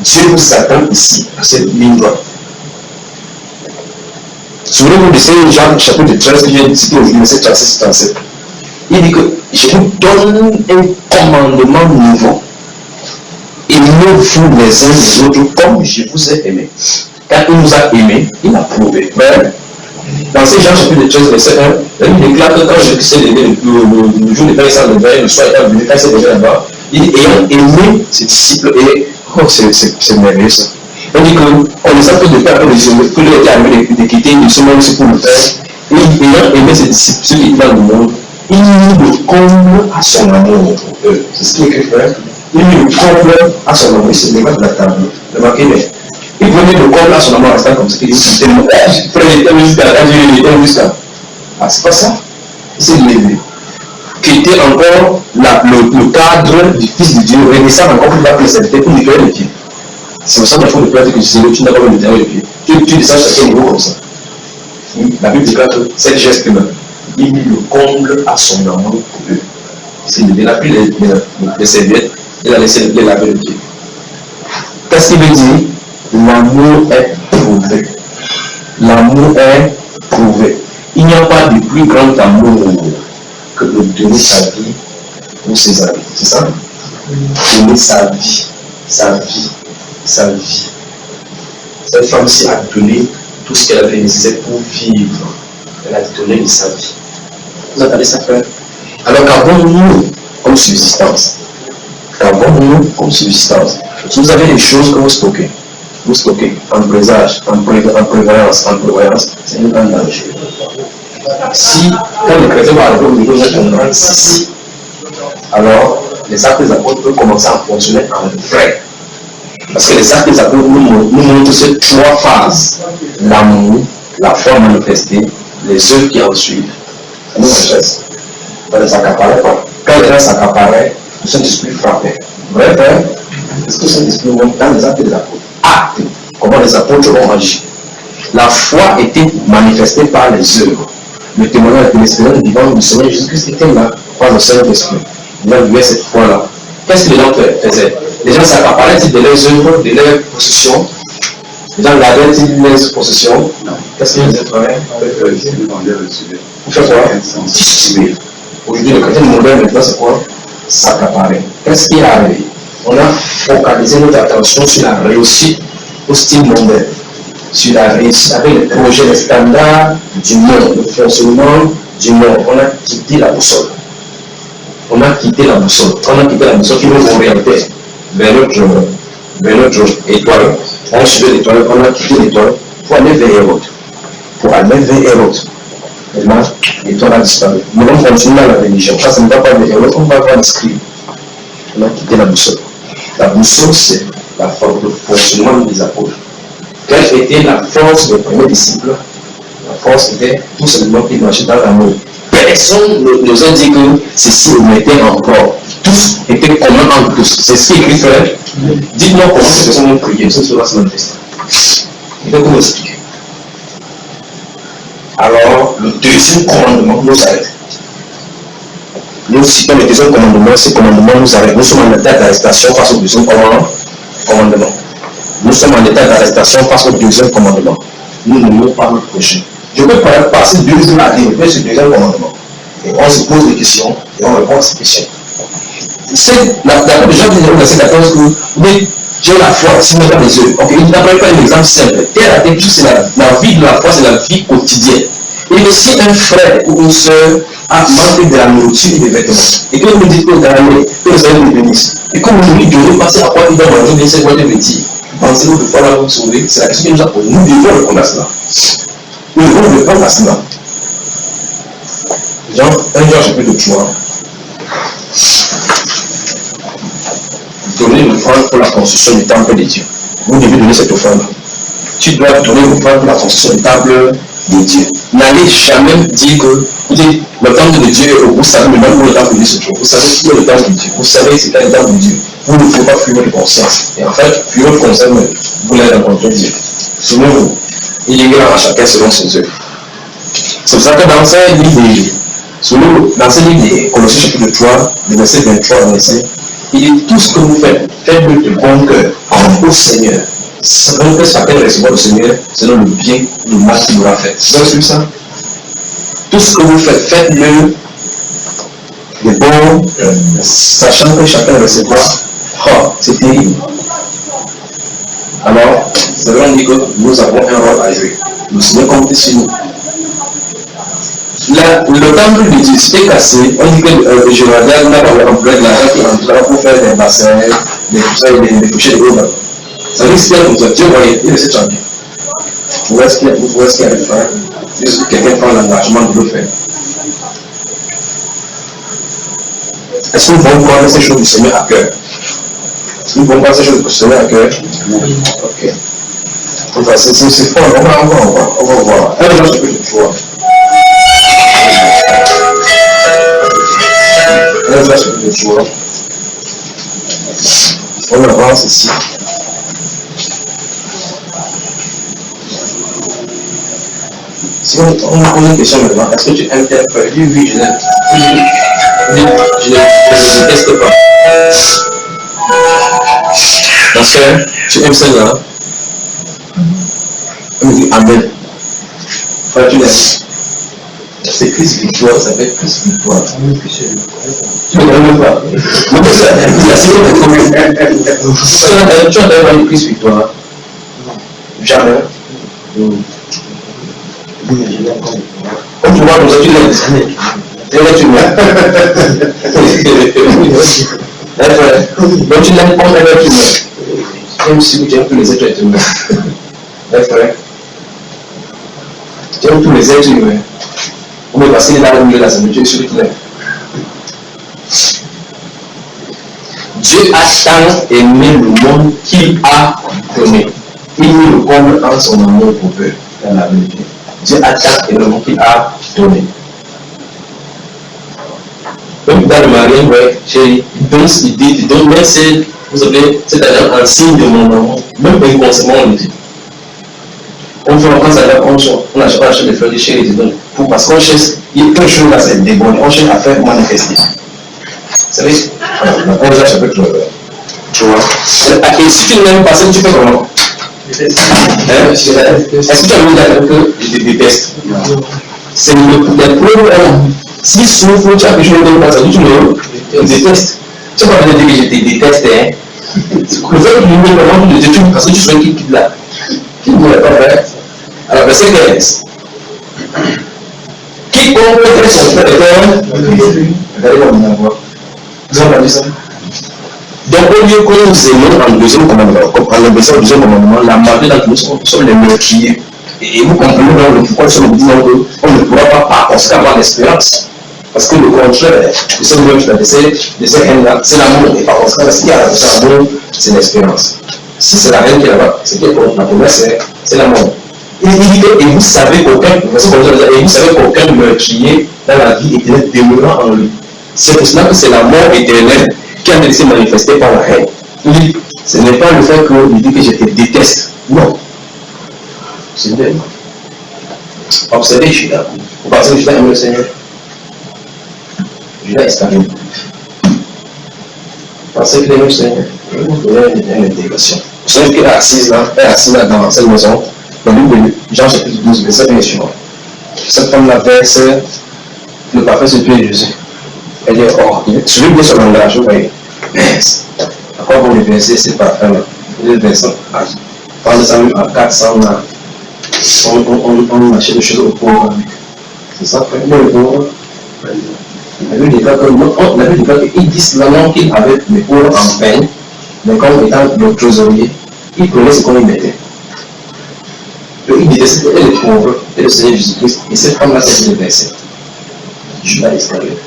Dieu vous attend ici, à cette ligne droite. Souvenez-vous de Saint Jean, chapitre 13, que j'ai cité aujourd'hui, verset 36-37. Il dit que je vous donne un commandement nouveau. Aimez-vous les uns les autres comme je vous ai aimé. Car il nous a aimés, il a prouvé. Dans Saint Jean, chapitre 13, verset 1, il déclare que quand je s'est levé le jour de Pâques, sans le veille, le soir étant venu, quand il s'est levé là-bas, il dit ayant aimé ses disciples, et oh, c'est merveilleux ça. On dit qu'on les a fait de faire que les été arrivé de quitter le monde aussi pour le faire. Et ayant aimé ses disciples, ceux qui étaient dans le monde, il mit le comble à son amour pour eux. C'est ce qui est écrit, frère. Il mit le comble à son amour. Il se leva de la table. Remarquez bien. Il prenait le comble à son amour en restant comme ça. Il dit frère, il était jusqu'à la table, il était jusqu'à. Ah, c'est pas ça. Il s'est levé. Qui était encore le cadre du Fils de Dieu, redescend encore pour la précédente pour nettoyer les pieds. C'est pour ça qu'il faut le placer que tu n'as pas le nettoyer les pieds. Tu descends chacun niveau comme ça. La Bible déclare que cette geste-là, il mit le comble à son amour pour eux. Il a pris les serviettes, il a laissé les laver les pieds. Qu'est-ce qu'il veut dire? L'amour est prouvé. L'amour est prouvé. Il n'y a pas de plus grand amour que de donner sa vie pour ses amis. C'est ça? Donner sa vie. Sa vie. Sa vie. Cette femme-ci a donné tout ce qu'elle avait nécessaire pour vivre. Elle a donné de sa vie. Vous entendez ça, frère? Alors qu'avons-nous comme subsistance? Qu'avons-nous comme substance? Vous avez des choses que vous stockez. Vous stockez en présage, en prévoyance, c'est un grand danger. Si, quand le chrétien va arriver au niveau de comprendre ceci, alors les actes des apôtres peuvent commencer à fonctionner en vrai. Parce que les actes des apôtres nous montrent ces trois phases: l'amour, la foi manifestée, les œuvres qui en suivent. Ça nous intéresse. Ça ne s'accapare pas. Quand les gens s'accaparaient, le Saint-Esprit frappait. Vrai, frère? Est-ce que le Saint-Esprit montre dans les actes des apôtres? Acte. Comment les apôtres ont agi. La foi était manifestée par les œuvres. Le témoignage de l'espérance vivante du Seigneur Jésus-Christ était là par le Saint-Esprit. Il a vu cette foi-là. Qu'est-ce que les gens faisaient? Les gens s'accaparaient de leurs œuvres, de leurs possessions. Les gens gardaient-ils leurs possessions? Qu'est-ce qu'ils faisaient? Pour faire quoi? Distribuer. Aujourd'hui, le chrétien moderne, maintenant, c'est quoi? S'accaparer. Qu'est-ce qui est arrivé? On a focalisé notre attention sur la réussite au style mondain, sur la réussite avec les projets, les standards du monde, le fonctionnement du monde. On a quitté la boussole. On a quitté la boussole qui nous orientait vers notre étoile. On suivait l'étoile, on a quitté l'étoile pour aller vers Hérode. Et là, l'étoile a disparu. Nous allons continuer dans la religion. Ça ne va pas vers Hérode, on va voir l'esprit. On a quitté la boussole. La boussole, c'est le fonctionnement des apôtres. Quelle était la force des premiers disciples? La force était tout simplement qu'ils marchaient dans l'amour. Personne ne nous a dit que ceci mettait encore. Tous étaient communs entre tous. C'est ce qui est écrit, frère. Dites-moi comment ces personnes ont prié. Ce sera se manifester. Il faut vous expliquer. Alors, le deuxième commandement nous arrête. Nous citons le deuxième commandement. Ce commandement nous arrête. Nous sommes en état d'arrestation face au deuxième commandement. Nous sommes en état d'arrestation face au deuxième commandement. Nous n'aimons pas notre prochain. Je peux passer 2 jours à développer ce deuxième commandement. Et on se pose des questions et on répond à ces questions. C'est la plupart des gens qui disent dans verset 14 que oui, j'ai la foi, sinon j'ai les yeux. Ok, il n'appelle pas un exemple simple. Terre à terre, c'est la vie de la foi, c'est la vie quotidienne. Et si un frère ou une soeur a manqué de la nourriture et des vêtements, et que vous me dites que vous allez, que vous allez le bénir, et que vous lui devez passer à quoi il doit manger, mais c'est quoi de métier. Pensez-vous de quoi là vous sauver? C'est la question que nous avons posée. Nous devons répondre à cela. Nous devons répondre à cela. Un jour, j'ai pris le choix. Donner une offrande pour la construction du temple de Dieu. Vous devez donner cette offrande. Tu dois donner une offrande pour la construction du temple de Dieu. N'allez jamais dire que le temple de Dieu, vous savez même où le temple de Dieu se trouve. Vous savez qui est le temple de Dieu. Vous savez c'est quel le temple de Dieu. Vous ne pouvez pas fuir votre conscience. Et en fait, fuir votre conscience, vous l'avez rencontré Dieu. Souvenez-vous, il est grand à chacun selon ses œuvres. C'est pour ça que dans ce livre, de Colossiens chapitre 3, le verset 23 à 25, il dit tout ce que vous faites, faites-le de bon cœur, au Seigneur. Savons que chacun recevoir le Seigneur selon le bien ou le mal qu'il aura fait. Vous avez suivi ça? Tout ce que vous faites, faites-le de bon, sachant que chacun recevra. Oh, c'est terrible. Alors, c'est vrai, on dit que nous avons un rôle à jouer. Le Seigneur compte sur nous. Le temple de Dieu s'était cassé. On dit que Jéhovah n'a pas employé de l'argent pour faire des bassins, des couchers de l'eau. Ça veut dire que c'était comme ça. Dieu voyait, il laissait tranquille. Vous voyez ce qu'il y a à faire. Juste quelqu'un prend l'engagement de le faire. Est-ce que nous pouvons prendre ces choses du Seigneur à cœur? Est-ce que nous pouvons prendre ces choses du Seigneur à cœur? Ok. Enfin, c'est fort. On va voir. Un jour, je peux le voir. Un jour, je peux le voir. On avance ici. Si on me pose une question maintenant, est-ce que tu aimes tel frère? Oui, je l'aime. Je ne déteste pas. Ma soeur, tu aimes celle-là? Elle me dit Amen. Frère, tu l'aimes. C'est Christ victoire, ça fait Christ victoire. Tu ne l'aimes pas. Tu as d'ailleurs une Christ victoire? Jamais. Comme tu vois, nous avons tu l'aimes. Et là, tu l'aimes. Donc tu n'aimes pas un être humain. Même si tu aimes tous les êtres humains. Frère. Tu aimes tous les êtres humains. On peut passer dans le milieu de la santé, tu es sûr qu'il aime. Dieu a tant aimé le monde qu'il a donné. Il mit le comble en son amour pour eux dans la vérité. Dieu a tant aimé le monde qu'il a donné. Donc dans le mariage, ouais, chérie, il donne même vous savez, c'est-à-dire un signe de mon amour, même inconsciemment on le dit. On fait encore ça, on achète des fleurs de chérie, il te donne. Parce qu'on cherche, il y a plein de choses là, c'est des bonnes, on cherche à faire manifester. Vous savez, on les achète avec le. Tu vois. Et si tu n'aimes pas ça, tu fais comment? Est-ce que tu as vu dire que je te déteste? C'est le problème. Si souffre, tu as quelque chose de ça, tu me détestes. Tu ne peux pas me dire que je te déteste. Le fait que tu me dis vraiment que tu parce que tu sois qui quitte là. Qui ne pourrait pas faire? Alors, verset 15. Quiconque est son frère et regardez comme on voit. Vous avez entendu ça? Donc, au lieu que nous aimons en deuxième commandement, en l'obéissant au deuxième commandement, la majorité d'entre nous sommes les meurtriers. Et vous comprenez donc pourquoi nous disons qu'on ne pourra pas par conséquent avoir l'espérance. Parce que le contraire de ce meurtre, de ces haines-là, c'est l'amour. Et par conséquent, ce qu'il y a dans l'amour, c'est l'espérance. Si c'est la haine qui est là-bas, c'est que la promesse, c'est l'amour. Il dit que, et vous savez qu'aucun meurtrier dans la vie éternelle demeurera en lui. C'est pour cela que c'est la mort éternelle qui a été manifestée par la haine. Il dit, ce n'est pas le fait qu'il dit que je te déteste. Non. C'est bien. Observez Judas. Vous pensez que Judas aime le Seigneur? Judas Iscariot. Vous pensez qu'il aime le Seigneur? Il y a une intégration. Vous savez qu'elle est assise là dans cette maison, dans le livre de Jean chapitre 12, verset 1 et suivant. Cette femme-là verse le parfum sur le pied de Jésus. Elle est hors. Celui qui est sur l'engagement, vous voyez. À quoi vous le versez, ce parfum-là? Le verset parle de ça même à 400 ans. On achète des choses aux pauvres. C'est ça, frère. Le pauvre. La Bible déclare qu'il dit seulement qu'il avait les pauvres en peine, mais comme étant le trésorier, il prenait ce qu'on y mettait. Il disait c'était les pauvres et le Seigneur Jésus-Christ. Et cette femme-là, c'est le verset. Judas Iscariot.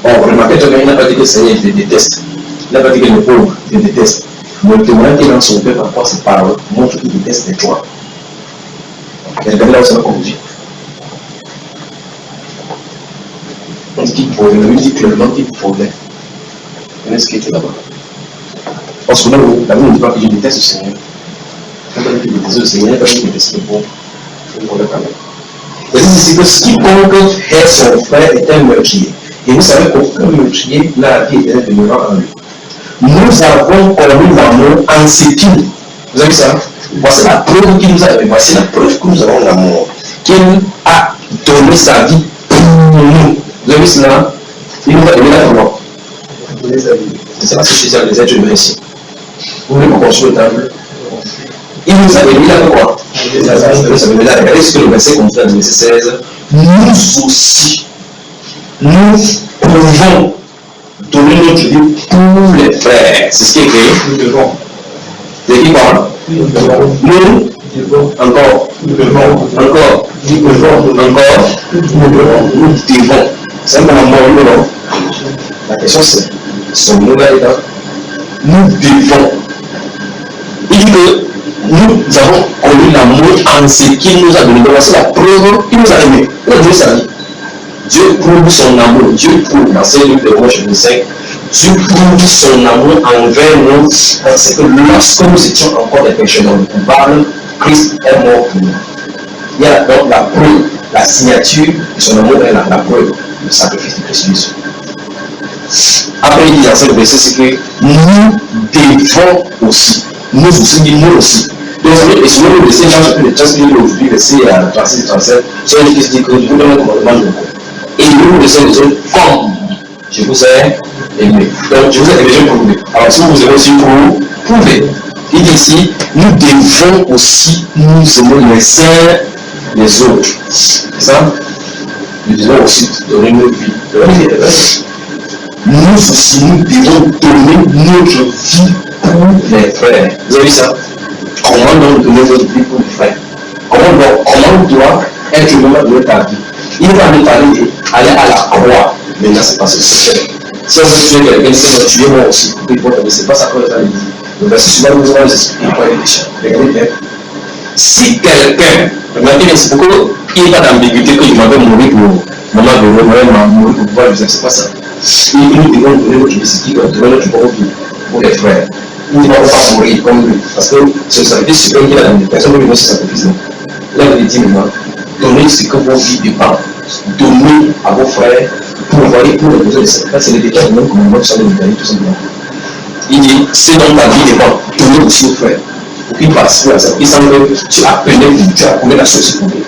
Bon, remarquez qu'il n'a pas dit que le Seigneur te déteste. Il n'a pas dit que les pauvres te détestent. Mais le témoignage qu'il a dans son peuple par rapport à ses paroles montre qu'il déteste les toi. Et regardez là où ça va conduire. On dit qu'il prenait, on dit clairement qu'il prenait. Vous voyez ce qui était là-bas. Parce que là, la Bible ne dit pas que je déteste le Seigneur. Il n'a pas dit que je déteste le Seigneur, il n'a pas dit que je déteste le pauvre. Je prenais quand même. Et c'est que ce qui compte est son frère est un meurtrier. Et vous savez qu'aucun meurtrier n'a la vie éternelle demeurant en lui. Nous avons connu l'amour en ce qu'il. Vous avez vu ça? Voici la preuve qu'il nous a donné. Voici la preuve que nous avons l'amour. Qu'il a donné sa vie pour nous. Vous avez vu cela? Il nous a donné la comment? C'est ça, c'est ça, les êtres humains ici. Vous voulez qu'on construise le temple? Il nous a donné la quoi? Regardez ce que le verset continue dans le verset 16. Nous aussi, nous pouvons donner notre vie pour les frères. C'est ce qui est écrit. Nous devons. C'est qui parle? Nous devons. Encore. Nous devons. Encore. Nous devons. Encore. Nous devons. C'est un moment où non. La question c'est son nouvel état. Nous devons. Il dit que nous avons connu l'amour en ce qu'il nous a donné. Voici la preuve qu'il nous a aimé. Il a donné sa vie. Dieu prouve son amour. Dieu prouve dans ces livres de Romains chapitre 5. Dieu prouve son amour envers nous parce que lorsque nous étions encore des pécheurs dans le coupable, Christ est mort pour nous. Il y a donc la preuve, la signature de son amour est la preuve du sacrifice de Christ Jésus. Après, il dit dans ce verset, c'est que nous devons aussi. Nous aussi, dit nous aussi. Donc, et sur le verset, Jean chapitre 13, aujourd'hui, verset 36-37, c'est une question que je vous donne un commandement de vous. Et nous, les uns les autres, comme je vous ai aimé. Donc, je vous ai déjà prouvé. Alors, si vous aimez aussi prouver. Il dit ici, nous devons aussi nous aimer les uns les autres. C'est ça? Nous devons aussi donner notre vie.
nous aussi, nous devons donner notre vie pour les frères.
Vous avez vu ça?
Comment donc donner notre vie pour les frères? Comment doit être le moment de ta vie? Il va nous parler d'aller à la croix. Maintenant, c'est pas ce que c'est.
Si on veut tuer quelqu'un, c'est de tuer moi aussi. C'est pas ça qu'on va dire. Le verset suivant nous allons expliquer pourquoi il est péché. Regardez bien. Si quelqu'un, regardez bien, c'est pourquoi il n'y a pas d'ambiguïté qu'il m'avait mourir pour maman de moi, mourir pour pouvoir vivre, c'est pas ça. Nous devons donner notre vie, c'est qui doit donner notre propre vie pour les frères. Il ne va pas mourir comme lui, parce que c'est une sacrifice suprême qu'il a donné. Personne ne veut ce sacrifice. Là, il dit maintenant, donnez ce que vos vies dépendent. Donnez à vos frères pour envoyer pour les besoins de sacrifice. C'est le détail même comme moi, ça le tout simplement. Il dit, c'est donc ta vie dépend, donnez aussi aux frères. Pour qu'ils participent à ça. Il semble que tu as appelé pour tu as appelé la chose pour lui.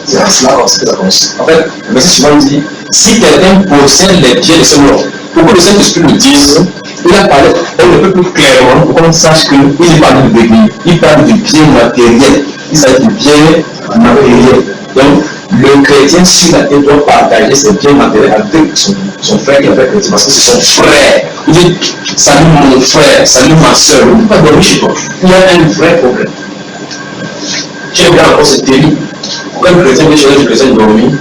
C'est à cela que ça commence. En fait, le verset suivant dit, si quelqu'un possède les biens de ce monde, pourquoi le Saint-Esprit le dit, il a parlé un peu plus clairement pour qu'on sache qu'il parle de l'église, il parle du bien matériel, il s'agit du bien matériel. Donc, le chrétien sur la terre doit partager ses biens matériels avec son frère qui est avec chrétien, parce que c'est son frère. Il dit, salut mon frère, salut ma soeur, il ne peut pas dormir chez toi. Il y a un vrai problème. J'aime bien encore ce délit. Quand le chrétien vient chez le chrétien dormir,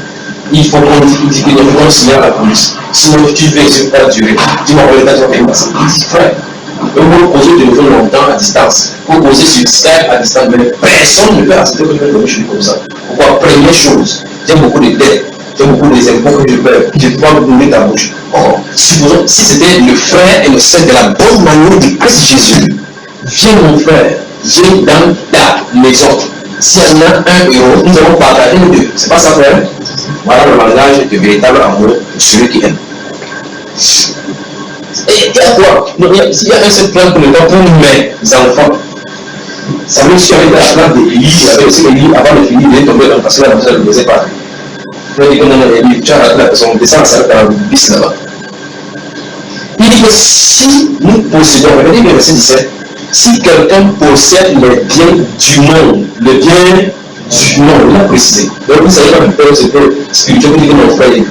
il faut qu'on signale à la police. Sinon, tu veux essayer de pas durer. Dis-moi, on va faire une masse. Frère, on peut poser de nouveau longtemps à distance. On peut poser sur Skype à distance, mais personne ne peut accepter que je dormir chez lui comme ça. Pourquoi? Première chose, j'ai beaucoup de dettes, j'ai beaucoup des impôts que je paie, je ne peux pas me donner ta bouche. Or, supposons, si c'était le frère et le sœur de la bonne manière de Christ Jésus, viens mon frère, viens dans ta maison. S'il y en a 1 euro, nous allons partager les deux. C'est pas ça, frère? Voilà le langage de véritable amour de celui qui aime. Et il y a quoi? S'il y a un seul plan pour le temps pour mes enfants, ça veut dire qu'avec la plan d'Élie, il y avait aussi Élie, avant de finir, il est tombé dans parce que la personne ne faisait pas. Il dit que non, Élie, tu as raté la personne, descend à sa dans le bis là-bas. Il dit que si nous possédons, regardez bien le verset 17, si quelqu'un possède les biens du monde, le bien du monde, il a précisé. Donc vous savez pas que c'était spirituel, vous dites que mon frère, il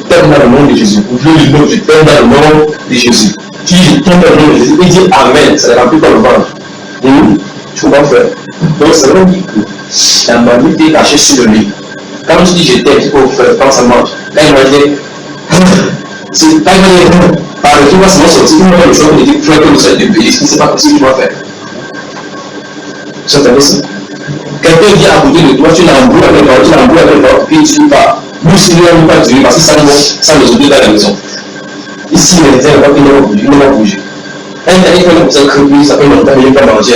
t'aime dans le nom de Jésus. Vous voulez le nom, je t'aime dans le nom de Jésus. Qui t'aime dans le nom de Jésus, il dit Amen, ça ne remplit pas le ventre. Tu comprends frère? Donc ça veut dire que la mamie est cachée sur le lit. Quand tu dis je t'aime, tu peux faire, quand ça mange. Là il m'a dit, c'est pas que par le tout va se sortir, il m'a le choix de dire frère que nous sommes de pays, c'est pas possible que tu dois faire. Tu entends ça? Quelqu'un vient à côté de toi, tu l'embrouilles avec l'autre, puis tu pars. Nous, si nous n'avons pas duré, parce que ça nous oblige dans la maison. Ici, les gens ne vont pas bouger. Un dernier fait comme ça, crépus, ça fait longtemps qu'il n'a pas mangé.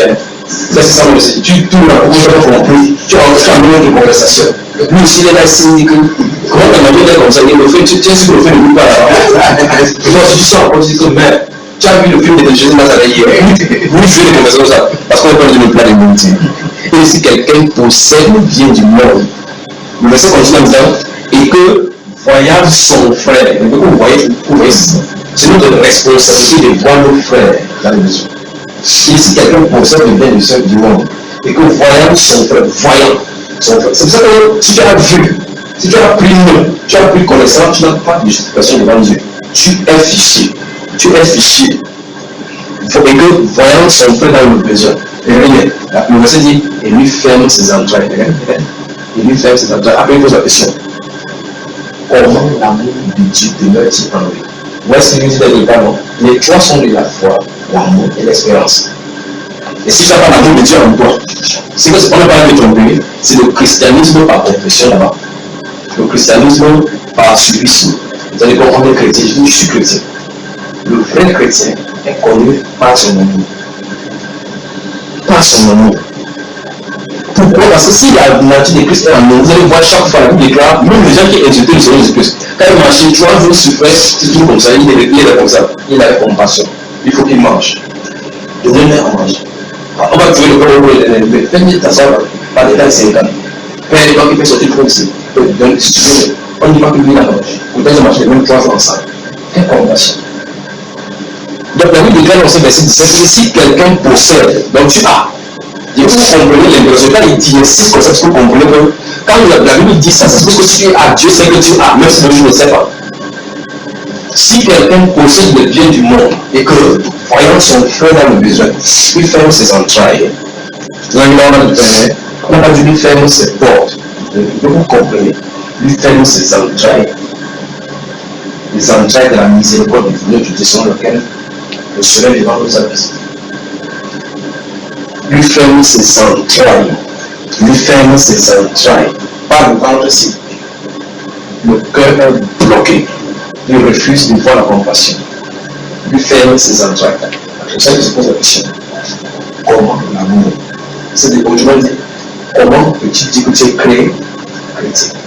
Ça, c'est ça, tu tournes la bouche, tu as compris, tu as un moment de conversation. Lui aussi, il est là, il dit que comment tu as mangé comme ça, il le fait, tu es sûr que le fait ne bouge pas là. Toi, si tu sors, on dit que merde, tu as vu le film de Jésus Nazareth hier. Vous jouez des conversations comme ça, parce qu'on est pas dans le plat de l'unité. Et si quelqu'un possède le bien du monde, le verset continue en disant, et que voyant son frère, et que vous voyez, c'est notre responsabilité de voir nos frères dans la maison. Et si quelqu'un possède le bien du monde, et que voyant son frère, c'est pour ça que si tu as vu, si tu as pris nom, tu as pris connaissance, tu n'as pas de justification devant Dieu. Tu es fiché. Et que voyant son frère dans le besoin, le verset dit, et lui ferme ses entrailles. Et lui ferme ses entrailles. Après, il pose la question, comment l'amour de Dieu demeure-t-il en lui? Moi, ce qu'il nous dit dans le canon, les trois sont de la foi, l'amour et l'espérance. Et si tu n'as pas l'amour de Dieu en toi, c'est que ce qu'on n'a pas de ton pays, c'est le christianisme par confession là-bas. Le christianisme par suivisme. Vous allez comprendre les chrétiens, je dis je suis chrétien. Le vrai chrétien est connu par son amour. Par son amour. Pourquoi? Parce que si la nature de Christ est en nous, vous allez voir chaque fois la Bible déclare, même les gens qui insultent le Seigneur Jésus-Christ, quand il marchait 3 jours sur place, c'est tout comme ça, il est comme ça, il avait compassion. Il faut qu'il mange. Donnez-le à manger. On va trouver le corps de l'élevé. Faites ta soeur par l'état de 5 ans. Père, les gens qui fait sortir le ici. Donc, si tu veux, on ne dit pas que lui, il a mangé. Pourtant, ils ont mangé même 3 ans ensemble. Quelle compassion. Donc, la Bible déclare dans ce verset 17, si quelqu'un possède, donc tu as. Et vous comprenez l'impression, quand il dit 6 comme ça, vous comprenez que quand la Bible dit ça, c'est parce que si tu as Dieu, c'est que tu as, même si je ne sais pas. Si quelqu'un possède le bien du monde et que, voyant son frère dans le besoin, il ferme ses entrailles, on n'a pas dû lui fermer ses portes. Vous comprenez? Lui ferme ses entrailles. Les entrailles de la miséricorde divine du descend lequel le soleil devant nous a visité. Lui ferme ses entrailles. Lui ferme ses entrailles. Pas le ventre si. Le cœur est bloqué. Il refuse de voir la compassion. Lui ferme ses entrailles. C'est ça que je pose la question. Comment l'amour? C'est des autrement dit. Comment peux-tu dire que tu es créé?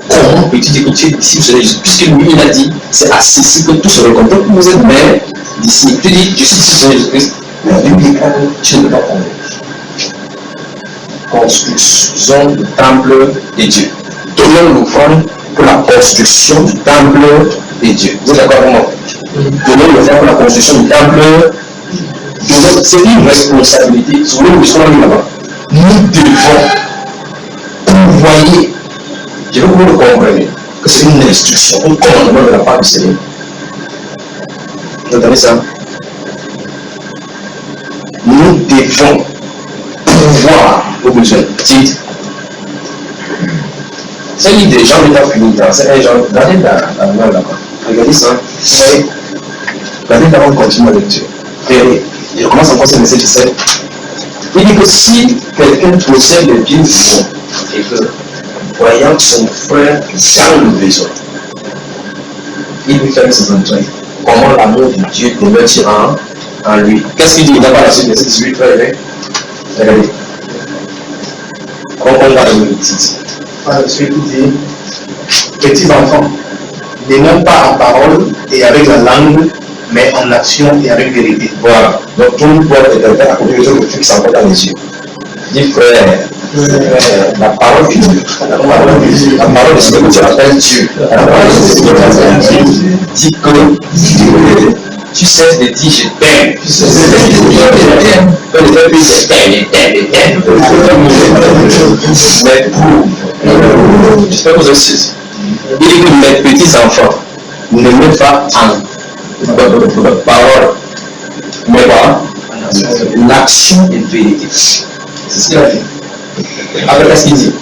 Comment peux-tu dire que tu es disciple de Jésus? Puisque lui, il a dit, c'est accessible que tout se rencontre. Vous êtes mère, disciple. Tu dis, je suis disciple de Jésus-Christ. La Bible dit que tu ne vas pas construisons le temple de Dieu. Donnons l'offrande pour la construction du temple de Dieu. Vous êtes d'accord avec moi? Donnons l'offrande pour la construction du temple. C'est une responsabilité. Sur le mission là-bas. Nous devons pourvoyer. Je veux que vous le compreniez. Que c'est une instruction, un commandement de la part du Seigneur. Vous entendez ça? Nous devons pouvoir aux besoins. Dites. C'est un livre de Jean n'est pas fini. C'est un Jean. Regardez là-bas. Regardez ça. Regardez là-bas, on continue la lecture. Regardez. Il commence encore ce verset 17. Il dit que si quelqu'un possède le bien du monde et que, voyant son frère dans le besoin, il lui ferme ses entrailles. Comment l'amour de Dieu demeure en lui? Qu'est-ce qu'il dit? Il n'a pas la suite de verset 18, frère. Regardez. On va le petit.
Par la suite, il dit, petits enfants, n'aimons pas en parole et avec la langue, mais en action et avec vérité.
Voilà. Donc tout le monde est à côté de ceux qui s'en vont dans les yeux. Dis frère, la parole de Dieu, la parole de ce que tu appelles Dieu, la parole de ce que tu appelles Dieu, dit que tu cesses de dire je t'aime. Tu cesses de dire je t'aime. Mais pour, j'espère que vous aussi. Il dit que mes petits enfants ne mettent pas en parole, mais quoi? L'action est vérité. C'est ce qu'il a fait. Après, qu'est-ce qu'il dit?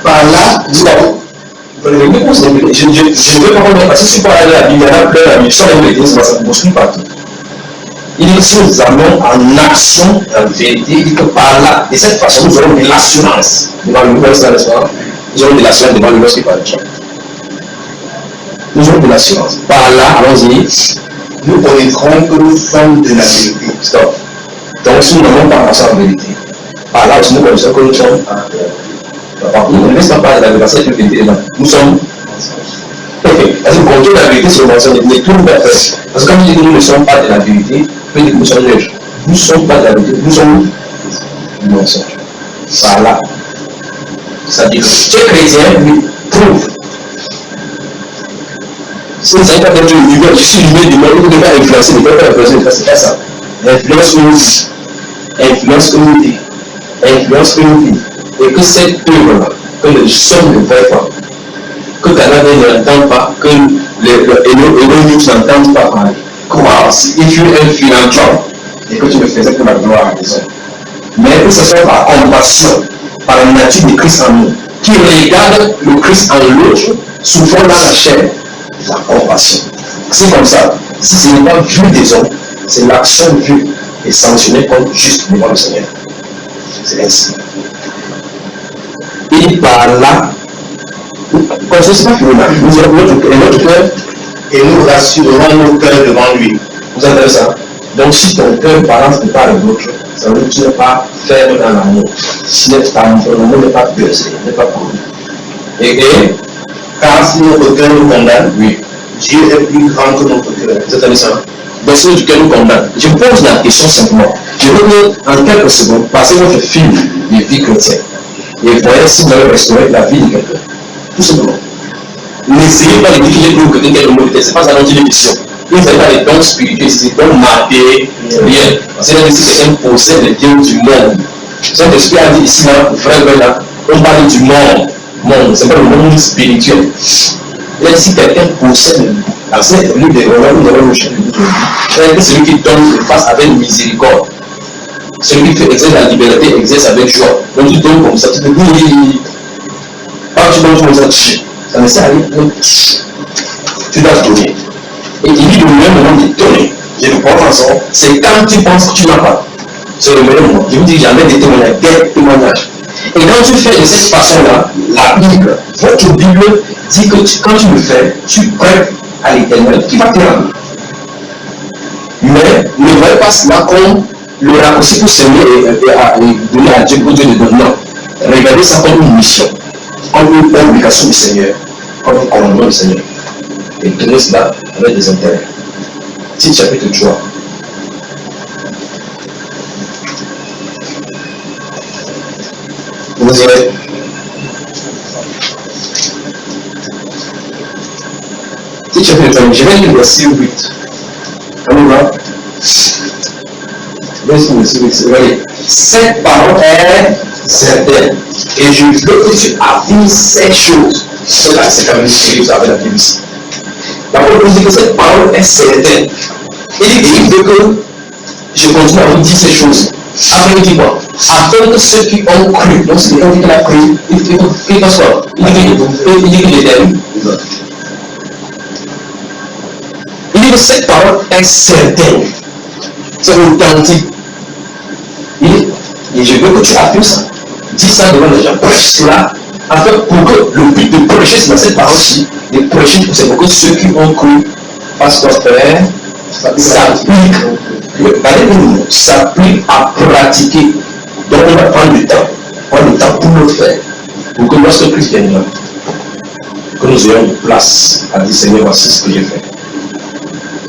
Par là, je ne veux pas comprendre, parce que si vous parlez de la Bible, il y en a plein la Bible, sans la vérité, ça ne construit pas tout. Il dit si nous allons en action, en vérité, il dit que par là, de cette façon, nous aurons de l'assurance devant le nouvel Saint, n'est-ce pas? Nous aurons de l'assurance devant le nouvel qui parle de Dieu. Nous aurons de l'assurance. Par là, allons-y.
Nous connaîtrons que nous sommes de la vérité.
Stop. Donc, si nous n'avons pas marché en vérité, par là, nous connaissons que nous sommes nous ne laissons pas de la vérité dedans. Nous sommes. Parce que quand la vérité sur le mensonge, il n'est tout le fait. Parce que quand il dit que nous ne sommes pas de la vérité, il dit que nous sommes neutres. Nous ne sommes pas de la vérité, nous sommes du mensonge. Par là. Ça dit que tu es chrétien, lui, prouve. Si vous ne savez pas d'être l'univers, je suis l'univers du monde, vous ne devez pas influencer, vous ne devez pas influencer, c'est pas ça. Influence unité. Influence unité. Et que cette œuvre-là, que les hommes ne voient pas, que Canada n'entend pas, que les n'entendent pas parler. Comment si tu es un philanthrope et que tu ne faisais que la gloire des hommes. Mais que ce soit par compassion, par la nature de Christ en nous, qui regarde le Christ en l'autre, souffrant dans la chair, la compassion. C'est comme ça. Si ce n'est pas vu des hommes, c'est l'action vue et sanctionnée comme juste devant le Seigneur. C'est ainsi. Et par là, comme ça, c'est pas fini là. Nous avons notre cœur
et nous rassurerons nos cœurs devant lui.
Vous entendez ça? Donc, si ton cœur balance de part et d'autre, ça veut dire que tu n'es pas ferme dans l'amour. Si ton amour n'est pas versé, n'est pas connu. Et
car si notre cœur nous condamne,
oui,
Dieu est plus grand que notre cœur.
Vous entendez ça? Donc, si notre cœur nous condamne, je pose la question simplement. Je veux en quelques secondes passer votre film de vie chrétienne. Et voyez si vous allez restaurer la vie de quelqu'un. Tout simplement. N'essayez pas de dire que j'ai pour quelqu'un qui est le mot de tête. Ce n'est pas ça dont il est question. Vous n'avez pas les dons spirituels, c'est des dons matériels. C'est-à-dire que si quelqu'un possède les biens du monde, cet esprit a dit ici, là, frère, là, on parle du monde. C'est pas le monde spirituel. Et si quelqu'un possède C'est le livre des Romains, nous avons le chapitre 12. C'est celui qui donne face avec miséricorde. Celui qui fait exercer la liberté, exerce avec joie. Donc tu donnes comme ça, tu te dis, quand tu donnes comme ça, ça ne sert à rien. Tu dois donner. Et il dit le meilleur moment de donner, je le prends ensemble, c'est quand tu penses que tu n'as pas. C'est le meilleur moment. Je vous dis jamais des témoignages, des témoignages. Et quand tu fais de cette façon-là, la Bible, votre Bible dit que quand tu le fais, tu prêtes à l'Éternel qui va te rendre. Mais ne voyez pas cela comme le raccourci pour s'aimer et donner à Dieu pour Dieu de donner. Non. Regardez ça comme une mission, comme une obligation du Seigneur, comme un commandement du Seigneur. Et donner cela avec des intérêts. Si chapitre 3. Vous irez. Si chapitre 3, je vais lire le verset 8. On y va. Cette parole est certaine. Et je veux que tu affirmes ces choses. Cela, c'est quand même sérieux avec la Bible ici. La Bible dit que cette parole est certaine. Il veut que je continue à vous dire ces choses. Après, il dit quoi? Afin que ceux qui ont cru, donc c'est quelqu'un qui a cru, il passe quoi? Il dit qu'il est éternel. Il dit que cette parole est certaine. C'est authentique. Et je veux que tu affirmes ça. Dis ça devant les gens. Prêche cela. Afin pour que le but de prêcher dans cette parole-ci, de prêcher, c'est pour que ceux qui ont cru fassent quoi faire? S'applique. Le s'applique à pratiquer. Donc on va prendre le temps pour le faire. Pour que lorsque Christ vienne, que nous ayons une place à dire Seigneur, voici ce que j'ai fait.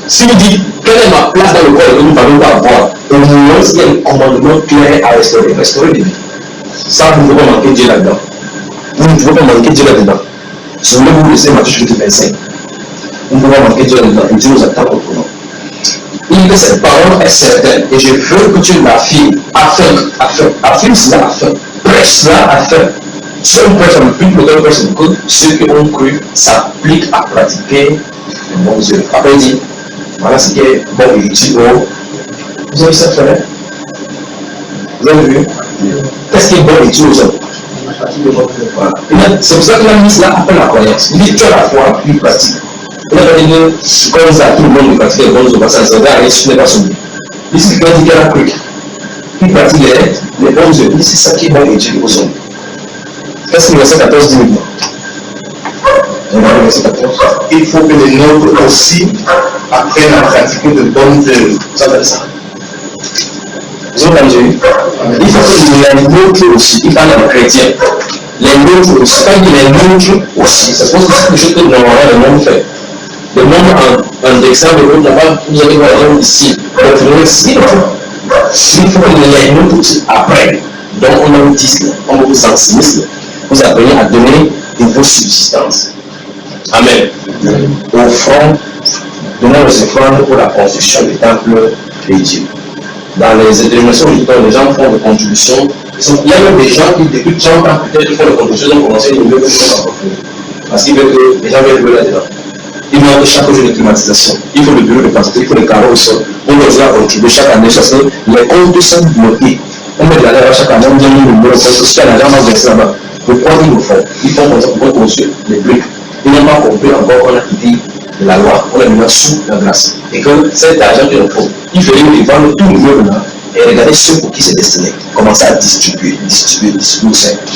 Si vous dites, quelle est ma place dans le corps que nous n'allons pas avoir, au moins il y a un commandement clair à restaurer des vies. Ça, vous ne pouvez pas manquer Dieu là-dedans. Vous ne pouvez pas manquer Dieu là-dedans. Si vous voulez vous laisser Matthieu chapitre 25, vous ne pouvez pas manquer Dieu là-dedans. Et Dieu nous attend autrement. Il dit que cette parole est certaine et je veux que tu l'affirmes. Affirme cela, affirme. Prêche cela, affirme. Si on prêche le but de prêche, c'est que ceux qui ont cru s'appliquent à pratiquer le bon Dieu. Après, il dit, voilà ce qui est bon et utile. Vous avez ça fait? Vous avez vu? Qu'est-ce qui est bon et utile aux hommes? Voilà. C'est pour ça qu'il a mis cela après la croyance. Il dit, tu as la foi, puis pratique. Il a dit, comme ça, tout le monde ne pratique les bonnes œuvres, ça ne sert à rien si tu n'es pas soumis. Il dit, quelqu'un dit qu'il a cru. Il pratique les bonnes œuvres. Il dit, c'est ça qui est bon et utile aux hommes. Qu'est-ce que le verset 14 dit maintenant?
Il faut que les nôtres aussi apprennent à pratiquer de bonnes œuvres.
Ça va être ça. Vous avez entendu? Il faut que les nôtres aussi, il parle en chrétien. Les nôtres aussi, quand il dit les nôtres aussi, ça se pose que c'est quelque chose que normalement le monde fait. Le monde en exemple, vous allez voir les gens ici. Il faut que les nôtres aussi apprennent. Donc on a un disque, on vous sensibilise. Vous apprenez à donner de vos subsistances. Amen. Offrons, donnons les offrandes pour la construction du temple de Dieu. Dans les dénominations militaires, les gens font des contributions. Il y a même des gens qui, depuis 30 ans, peut-être font des contributions, ils ont commencé, ils ne veulent pas. Parce qu'ils veulent que les gens viennent jouer là-dedans. Il manque chaque jour de climatisation. Il faut le bureau de plastique, il faut les carreaux au sol. On doit contribuer chaque année, parce que les comptes sont bloqués. On met de l'argent chaque année, on dit le numéro, parce que si l'argent va verser là-bas. Pourquoi ils le font? Ils font comme ça pour construire les briques. Ils n'ont pas compris encore qu'on a quitté la loi, on a mis sous la glace. Et que cet argent qu'ils ont fait, il fallait les vendre tout le monde là et regarder ceux pour qui c'est destiné. Commencer à distribuer ça.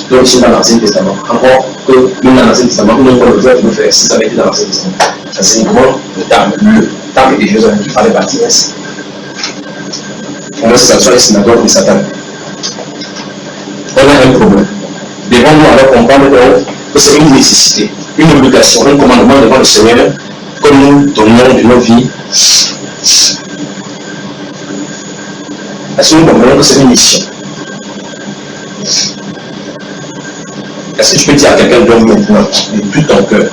Donc ils sont dans l'Ancien Testament. Encore que nous dans l'Ancien Testament, nous n'avons pas le droit de nous faire si ça avait été dans l'Ancien Testament. Ça c'est uniquement le temple de Jérusalem qu'il fallait bâtir ainsi. Pour moi, c'est ça soit les synagogues de Satan. On a un problème. Devant nous, alors comprendre que c'est une nécessité, une obligation, un commandement devant le Seigneur que nous donnons de nos vies. Est-ce que nous comprenons que c'est une mission? Est-ce que tu peux dire à quelqu'un donne maintenant, de tout ton cœur,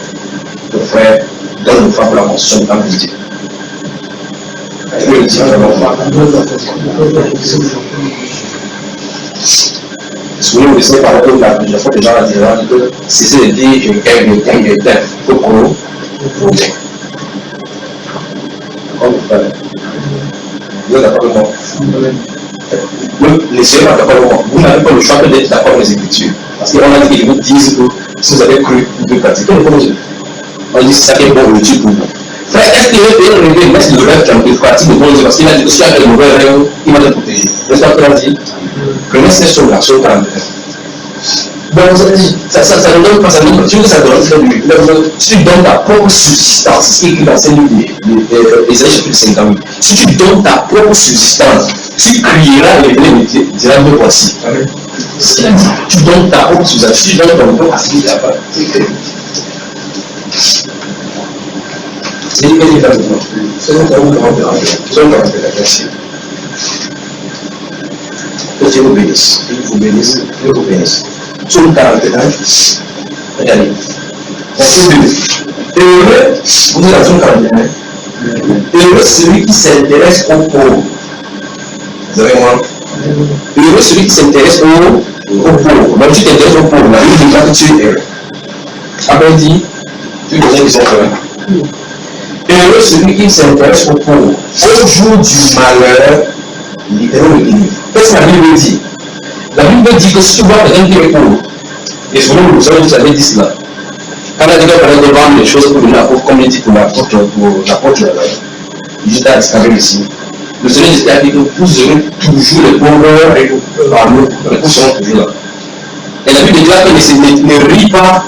ton frère, donne une fois pour la construction du temple de Dieu? Tu peux le dire à souvent, vous laissez par rapport à la fois des gens à dire que cessez de dire je gagne, il faut qu'on Comme le frère. Vous êtes d'accord avec moi? Les sœurs sont d'accord avec moi. Vous n'avez pas le choix que d'être d'accord avec les Écritures. Parce qu'on a dit qu'ils vous disent que si vous avez cru, vous pouvez pratiquer. On dit c'est ça qui est bon pour Dieu pour vous. Frère, est-ce qu'il veut payer le rêve, mais c'est le rêve qui a pratique de bon Dieu? Parce qu'il a dit que si tu as de mauvais rêves, il va te protéger. N'est-ce pas ce qu'il a dit? Prenez cette chose-là, sur le 41. Donc, ça ne donne pas, ça donne pas. Tu veux que ça donne, si tu donnes ta propre subsistance, c'est ce qui est écrit dans ces livres, Ésaïe chapitre 58. Si tu donnes ta propre subsistance, tu crieras l'Éternel et diras me voici. C'est ce qu'il a dit. Tu donnes ta propre subsistance, si tu donnes ton propre à ce qu'il a pas. C'est écrit. C'est une belle étape maintenant. Selon comment on peut rentrer. Selon comment on peut rentrer. Que Dieu vous bénisse. Que vous bénisse. Que vous bénisse. Psaume 41. Regardez. Verset 2. Heureux, vous êtes dans Psaume 41. Heureux celui qui s'intéresse aux pauvres. Vous avez moi? Heureux celui qui s'intéresse aux pauvres. Donc tu t'intéresses aux pauvres. La Bible dit que tu es heureux. Après il dit, tu connais qui sont heureux. Heureux celui qui s'intéresse aux pauvres. Au jour du malheur, l'Éternel le délivre. Qu'est-ce que la Bible dit? La Bible dit que si tu vois quelqu'un qui est pauvre, et souvent nous savons que vous avez dit cela, quand la Bible parlait de vendre les choses pour donner la pauvre, comme il dit pour l'apôtre Judas Iscariot ici, le Seigneur Jésus a dit que vous aurez toujours les pauvres par nous, les pauvres seront toujours là. Et la Bible déclare que ne rit pas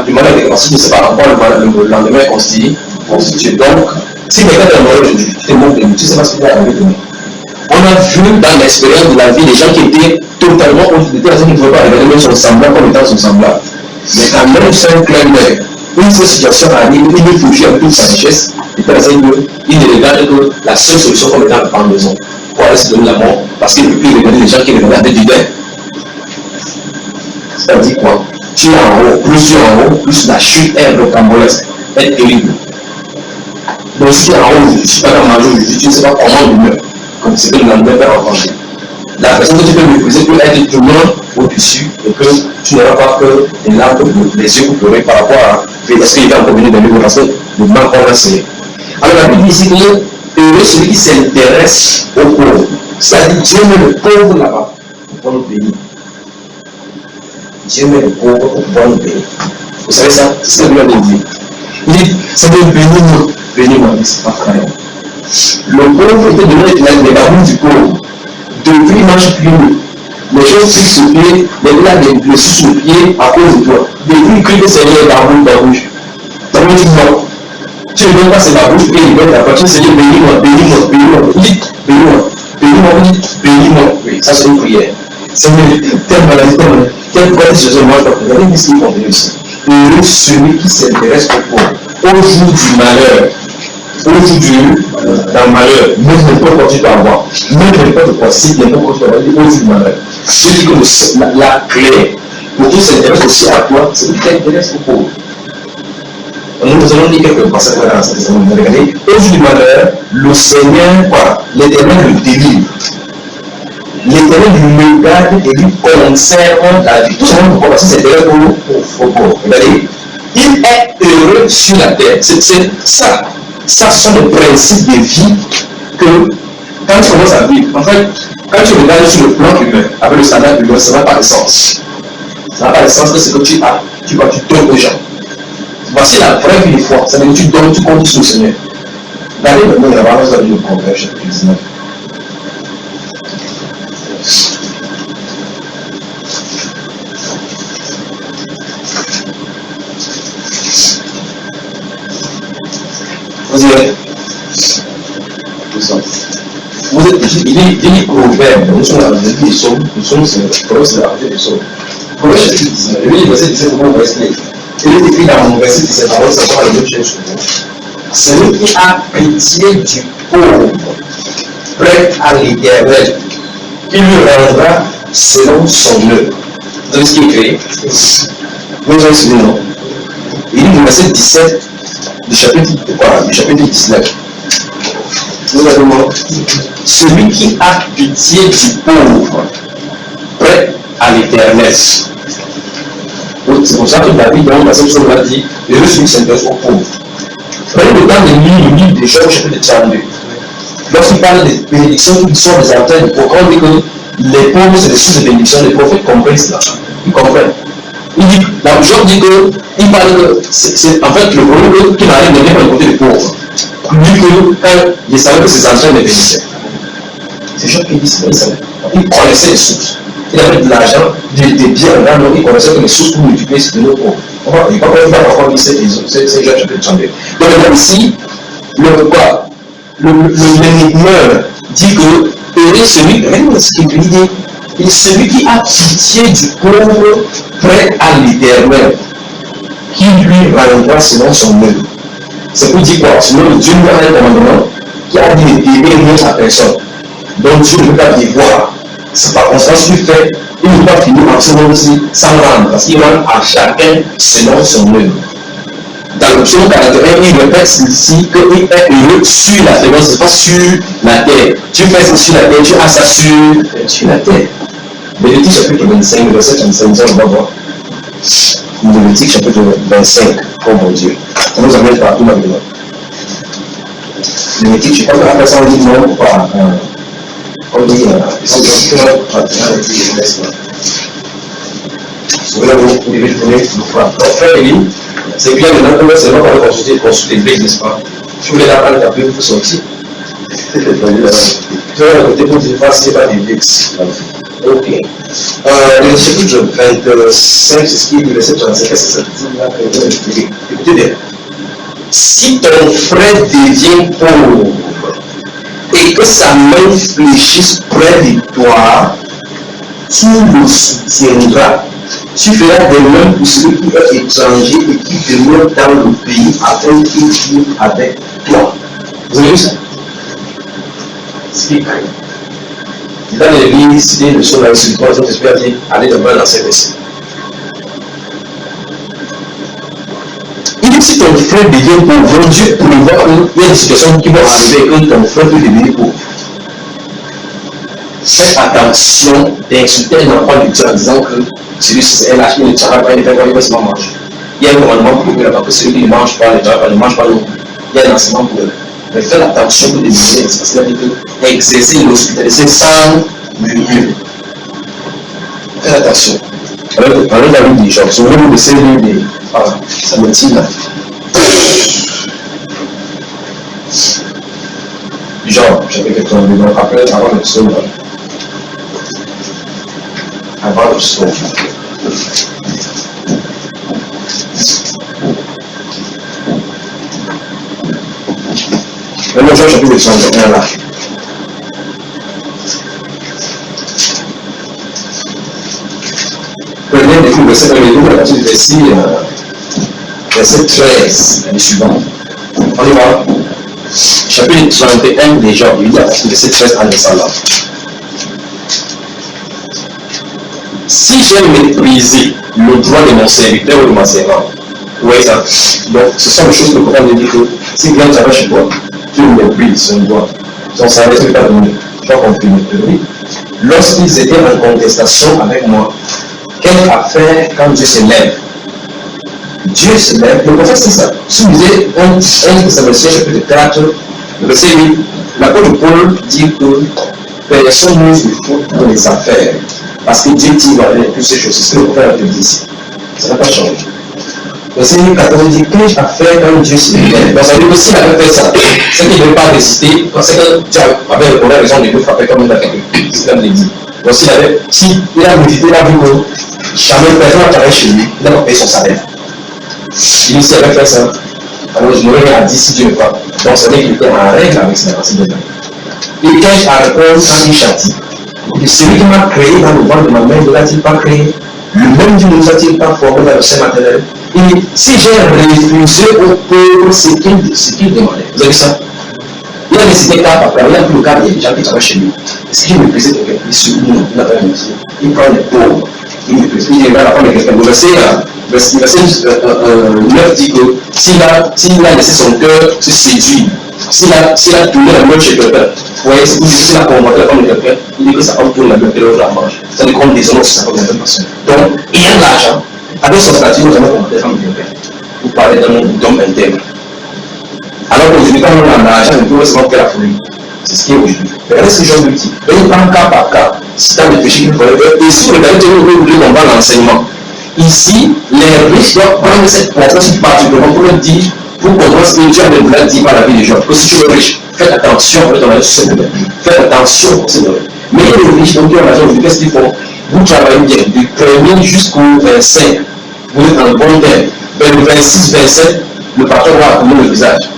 du malheur des gens, si tu ne sais pas encore le lendemain constitué. Donc, si quelqu'un est mort aujourd'hui, tu te moques de nous, tu ne sais pas ce qu'il va arriver de nous. On a vu dans l'expérience de la vie des gens qui étaient totalement des gens qui ne pouvaient pas regarder même son semblable comme étant son semblable. Mais quand même, c'est un clin d'œil. Une fois situation arrive, il veut fouiller avec toute sa richesse, et puis il ne regarde que la seule solution comme étant de prendre maison. Pour aller se donner la mort, parce qu'il ne peut plus regarder les gens qui le regardent du bain. Ça dit quoi? Tu es en haut, plus la chute est rocambolesque, est terrible. Donc si tu es en haut, je ne suis pas dans ma journée, tu ne sais pas comment demeurer. Comme c'est que le lendemain va rencontrer. La personne que tu peux mépriser peut être tout le monde au-dessus et que tu n'auras pas que les larmes, les yeux pour pleurer par rapport à est-ce qu'il va encore venir de lui parce que le mal qu'on va essayer. Alors la Bible dit ici que heureux celui qui s'intéresse aux pauvres. C'est-à-dire Dieu met le pauvre là-bas pour pouvoir nous bénir. Dieu met le pauvre pour pouvoir nous bénir. Vous savez ça? C'est ce que Dieu a dit. Il dit, ça veut bénir-moi. Bénir-moi, mais c'est pas vrai. Le pauvre était devenu les garous du pauvre. Depuis, il mange plus. Les choses fixent sur le pied, mais il a des blessures sur le pied à cause de toi. Depuis, il crie que c'est les garous de la bouche. Ça veut dire non. Tu ne donnes pas c'est la bouche, et il donne la partie, c'est dire bénis-moi, bénis-moi, bénis-moi. Il dit bénis-moi, bénis-moi, bénis-moi. Oui, ça c'est une prière. C'est telle maladie, telle maladie. Quelle fois Jésus mange pas. Regardez ce qu'il continue ici. Heureux celui qui s'intéresse au pauvre. Au jour du malheur. Aujourd'hui, dans le malheur, même n'importe quoi tu peux avoir, même n'importe quoi, si n'importe quoi tu peux avoir, il faut du malheur. Je dis que la clé pour qu'il s'intéresse aussi à toi, c'est qu'il t'intéresse au pauvre. Nous allons dire quelques passages dans cette saison. Regardez, au jour du malheur, le Seigneur, quoi, l'Éternel le délivre. L'Éternel le garde et lui conserve la vie. Tout simplement pourquoi? Parce que c'est l'Éternel au pauvre. Regardez, il est heureux sur la terre. C'est ça. Ça, ce sont des principes de vie que, quand tu commences à vivre, en fait, quand tu regardes sur le plan humain, avec le standard humain, ça n'a pas de sens. Ça n'a pas de sens que ce que tu as, tu donnes aux gens. Voici la vraie vie des fois. Ça veut dire que tu donnes, tu comptes sur le Seigneur. Regardez maintenant la balance de le Proverbe, chapitre 19. Vous êtes, il dit Proverbe, nous sommes dans le livre des psaumes, nous sommes c'est la partie des psaumes. Proverbe chapitre 19, le livre verset 17, on va expliquer. Il est écrit dans mon verset 17, alors ça sera le même chose. Celui qui a pitié du pauvre, prêt à l'Éternel, il lui rendra selon son œuvre. Vous savez ce qui est écrit? Vous avez suivi, non? Il dit dans le verset 17 du chapitre 19. Nous avons celui qui a pitié du pauvre, prêt à l'Éternel. C'est pour ça que David, dans la section, a dit heureux celui qui s'intéresse aux pauvres. Prenez le temps de lire le livre des Job, chapitre 32. Lorsqu'il parle des bénédictions qui sont des antennes, pourquoi on dit que les pauvres c'est des sources de bénédictions, les prophètes comprennent cela. Ils comprennent. Il dit, Job dit que, il parle que, c'est en fait le problème qui m'arrive de venir pour le côté des pauvres. Lui que, quand il savait que ses antennes les bénissaient. C'est Job qui dit ça, il savait. Il connaissait les sources. Il avait de l'argent, des biens, là, il connaissait que les sources pour multiplier c'était nos pauvres. Il va encore dire c'est Job chapitre 32. Donc maintenant ici, l'énigmeur dit que heureux celui, regardez ce qu'il dit, il est celui qui a pitié du pauvre prêt à l'Éternel, qui lui rendra selon son œuvre. C'est pour dire quoi? Sinon, Dieu nous a un commandement qui a dit d'aimer rien à personne. Donc Dieu ne peut pas y voir. C'est par conséquent lui fait, il ne peut pas finir en ce moment aussi sans rendre, parce qu'il rend à chacun selon son œuvre. Dans le psaume 41, il répète ici qu'il est heureux sur la terre, c'est pas sur la terre. Tu fais ça sur la terre, tu as ça sur la terre. Lévitique chapitre 25, verset 35, on va voir. Lévitique chapitre 25, oh mon Dieu. On nous amène partout maintenant. Lévitique, je pense qu'après ça on dit non, pas. On dit, c'est chapitre 31, vous pouvez tourner une fois. Frère Élie, c'est bien maintenant que c'est vraiment pour consulter l'église, n'est-ce pas? Si vous voulez la parler, vous pouvez sortir. Je vais côté pour dire que ce n'est pas l'église. Ok. Le chapitre 25, c'est ce qui est du verset 35, qu'est-ce que ça dit? Écoutez bien. Si ton frère devient pauvre et que sa main fléchisse près de toi, tu le soutiendras. Tu feras de même pour celui qui est étranger et qui demeure dans le pays afin qu'il vive avec toi. Vous avez vu ça? Speak. Dans l'église, cité le son avec celui-là, les autres esprits a dit, allez d'abord dans ces versets. Il dit, si ton frère devient pauvre, Dieu prévoit qu'il y a des situations qui vont arriver et que ton frère peut devenir pauvre. Faites attention d'insulter un enfant de Dieu en disant que celui-ci est lâché, il ne travaille pas, il ne fait pas, il ne peut pas manger. Il y a un commandement pour eux là-bas que celui qui ne mange pas, ne travaille pas, ne mange pas non plus. Il y a un enseignement pour eux. Mais faites attention pour les musées, parce qu'il a dit que exercer l'hospitalité sans murmure. Faites attention. Alors, dans la vie des gens, si vous voulez vous laisser des. Ah, ça me tire là. Genre, j'avais quelque chose de après, avant le psaume. Avant le psaume. Maintenant, Jean chapitre 31 là. Prenez des coups, verset 1, à partir du verset 13, l'année suivante. On y va. Chapitre 31 déjà, il y a verset 13 en descendant. Si j'ai méprisé le droit de mon serviteur ou de ma servante, vous voyez ça? Donc, ce sont les choses que le prophète dit que si quelqu'un travaille chez toi, tu le méprises, son droit. Son service n'est pas donné. Tu vas confirmer. Lorsqu'ils étaient en contestation avec moi, quelle affaire quand Dieu se lève? Dieu se lève, le prophète c'est ça. Si vous lisez 1 Thessaloniciens chapitre 4, le verset 8, l'apôtre Paul dit que personne n'use du faute dans les affaires. Parce que Dieu tire dans toutes ces choses. C'est ce que le prophète a dit ici. Ça n'a pas changé. Verset 14 dit quelle affaire quand Dieu se lève? Donc ça veut dire que s'il avait fait ça, c'est qu'il ne veut pas résister. C'est que Dieu avait le problème, raison de Dieu frapper comme il a fait. C'est comme il dit. Donc s'il a médité, il a vu que jamais personne n'a travaillé chez lui, il n'a pas payé son salaire. Il s'il avait fait ça, alors je m'aurais à 10 si Dieu ne veut pas. Donc ça veut dire qu'il était en règle avec ses parties de temps. Et quand je réponds quand il châtie, celui qui m'a créé dans le ventre de ma mère, ne l'a-t-il pas créé? Le même Dieu ne nous a-t-il pas formé dans le sein maternel? Et si j'ai refusé aux pauvres ce qu'il demandait, vous avez vu ça? Il a décidé qu'à papa, il a pris le cas des gens qui travaillent chez lui. Est-ce qu'il méprisait quelqu'un? Il n'a pas méprisé. Il prend les pauvres. Il méprise. Il va la femme de quelqu'un. Le verset 9 dit que s'il a laissé son cœur se séduire, s'il a tourné la main chez quelqu'un, vous voyez, s'il a convoité la femme de quelqu'un, il dit que sa femme tourne la main et l'autre la mange. C'est-à-dire qu'on déshonore sur sa femme de la même façon. Donc, il y a de l'argent. Avec son statut, nous allons convoiter la femme de quelqu'un. Vous parlez d'un homme intègre. Alors qu'aujourd'hui, quand on a l'argent, on peut recevoir que la folie. C'est ce qui est aujourd'hui. Regardez ce que Jean dit. Il prend cas par cas. Si tu as des péchés qu'il faut faire. Et si vous regardez, nous on va l'enseignement. Ici, les riches doivent prendre cette proportion particulièrement pour leur dire, pour comprendre ce que Dieu a déjà dit par la vie des gens. Que si tu es riche, faites attention pour ton sur ce domaine. Faites attention pour ce domaine. Mais les riches, donc, qui ont l'argent aujourd'hui, qu'est-ce qu'ils font? Vous travaillez bien, du 1er jusqu'au 25. Vous êtes en bon terme. Vers le 26, 27, le patron va accumuler le visage.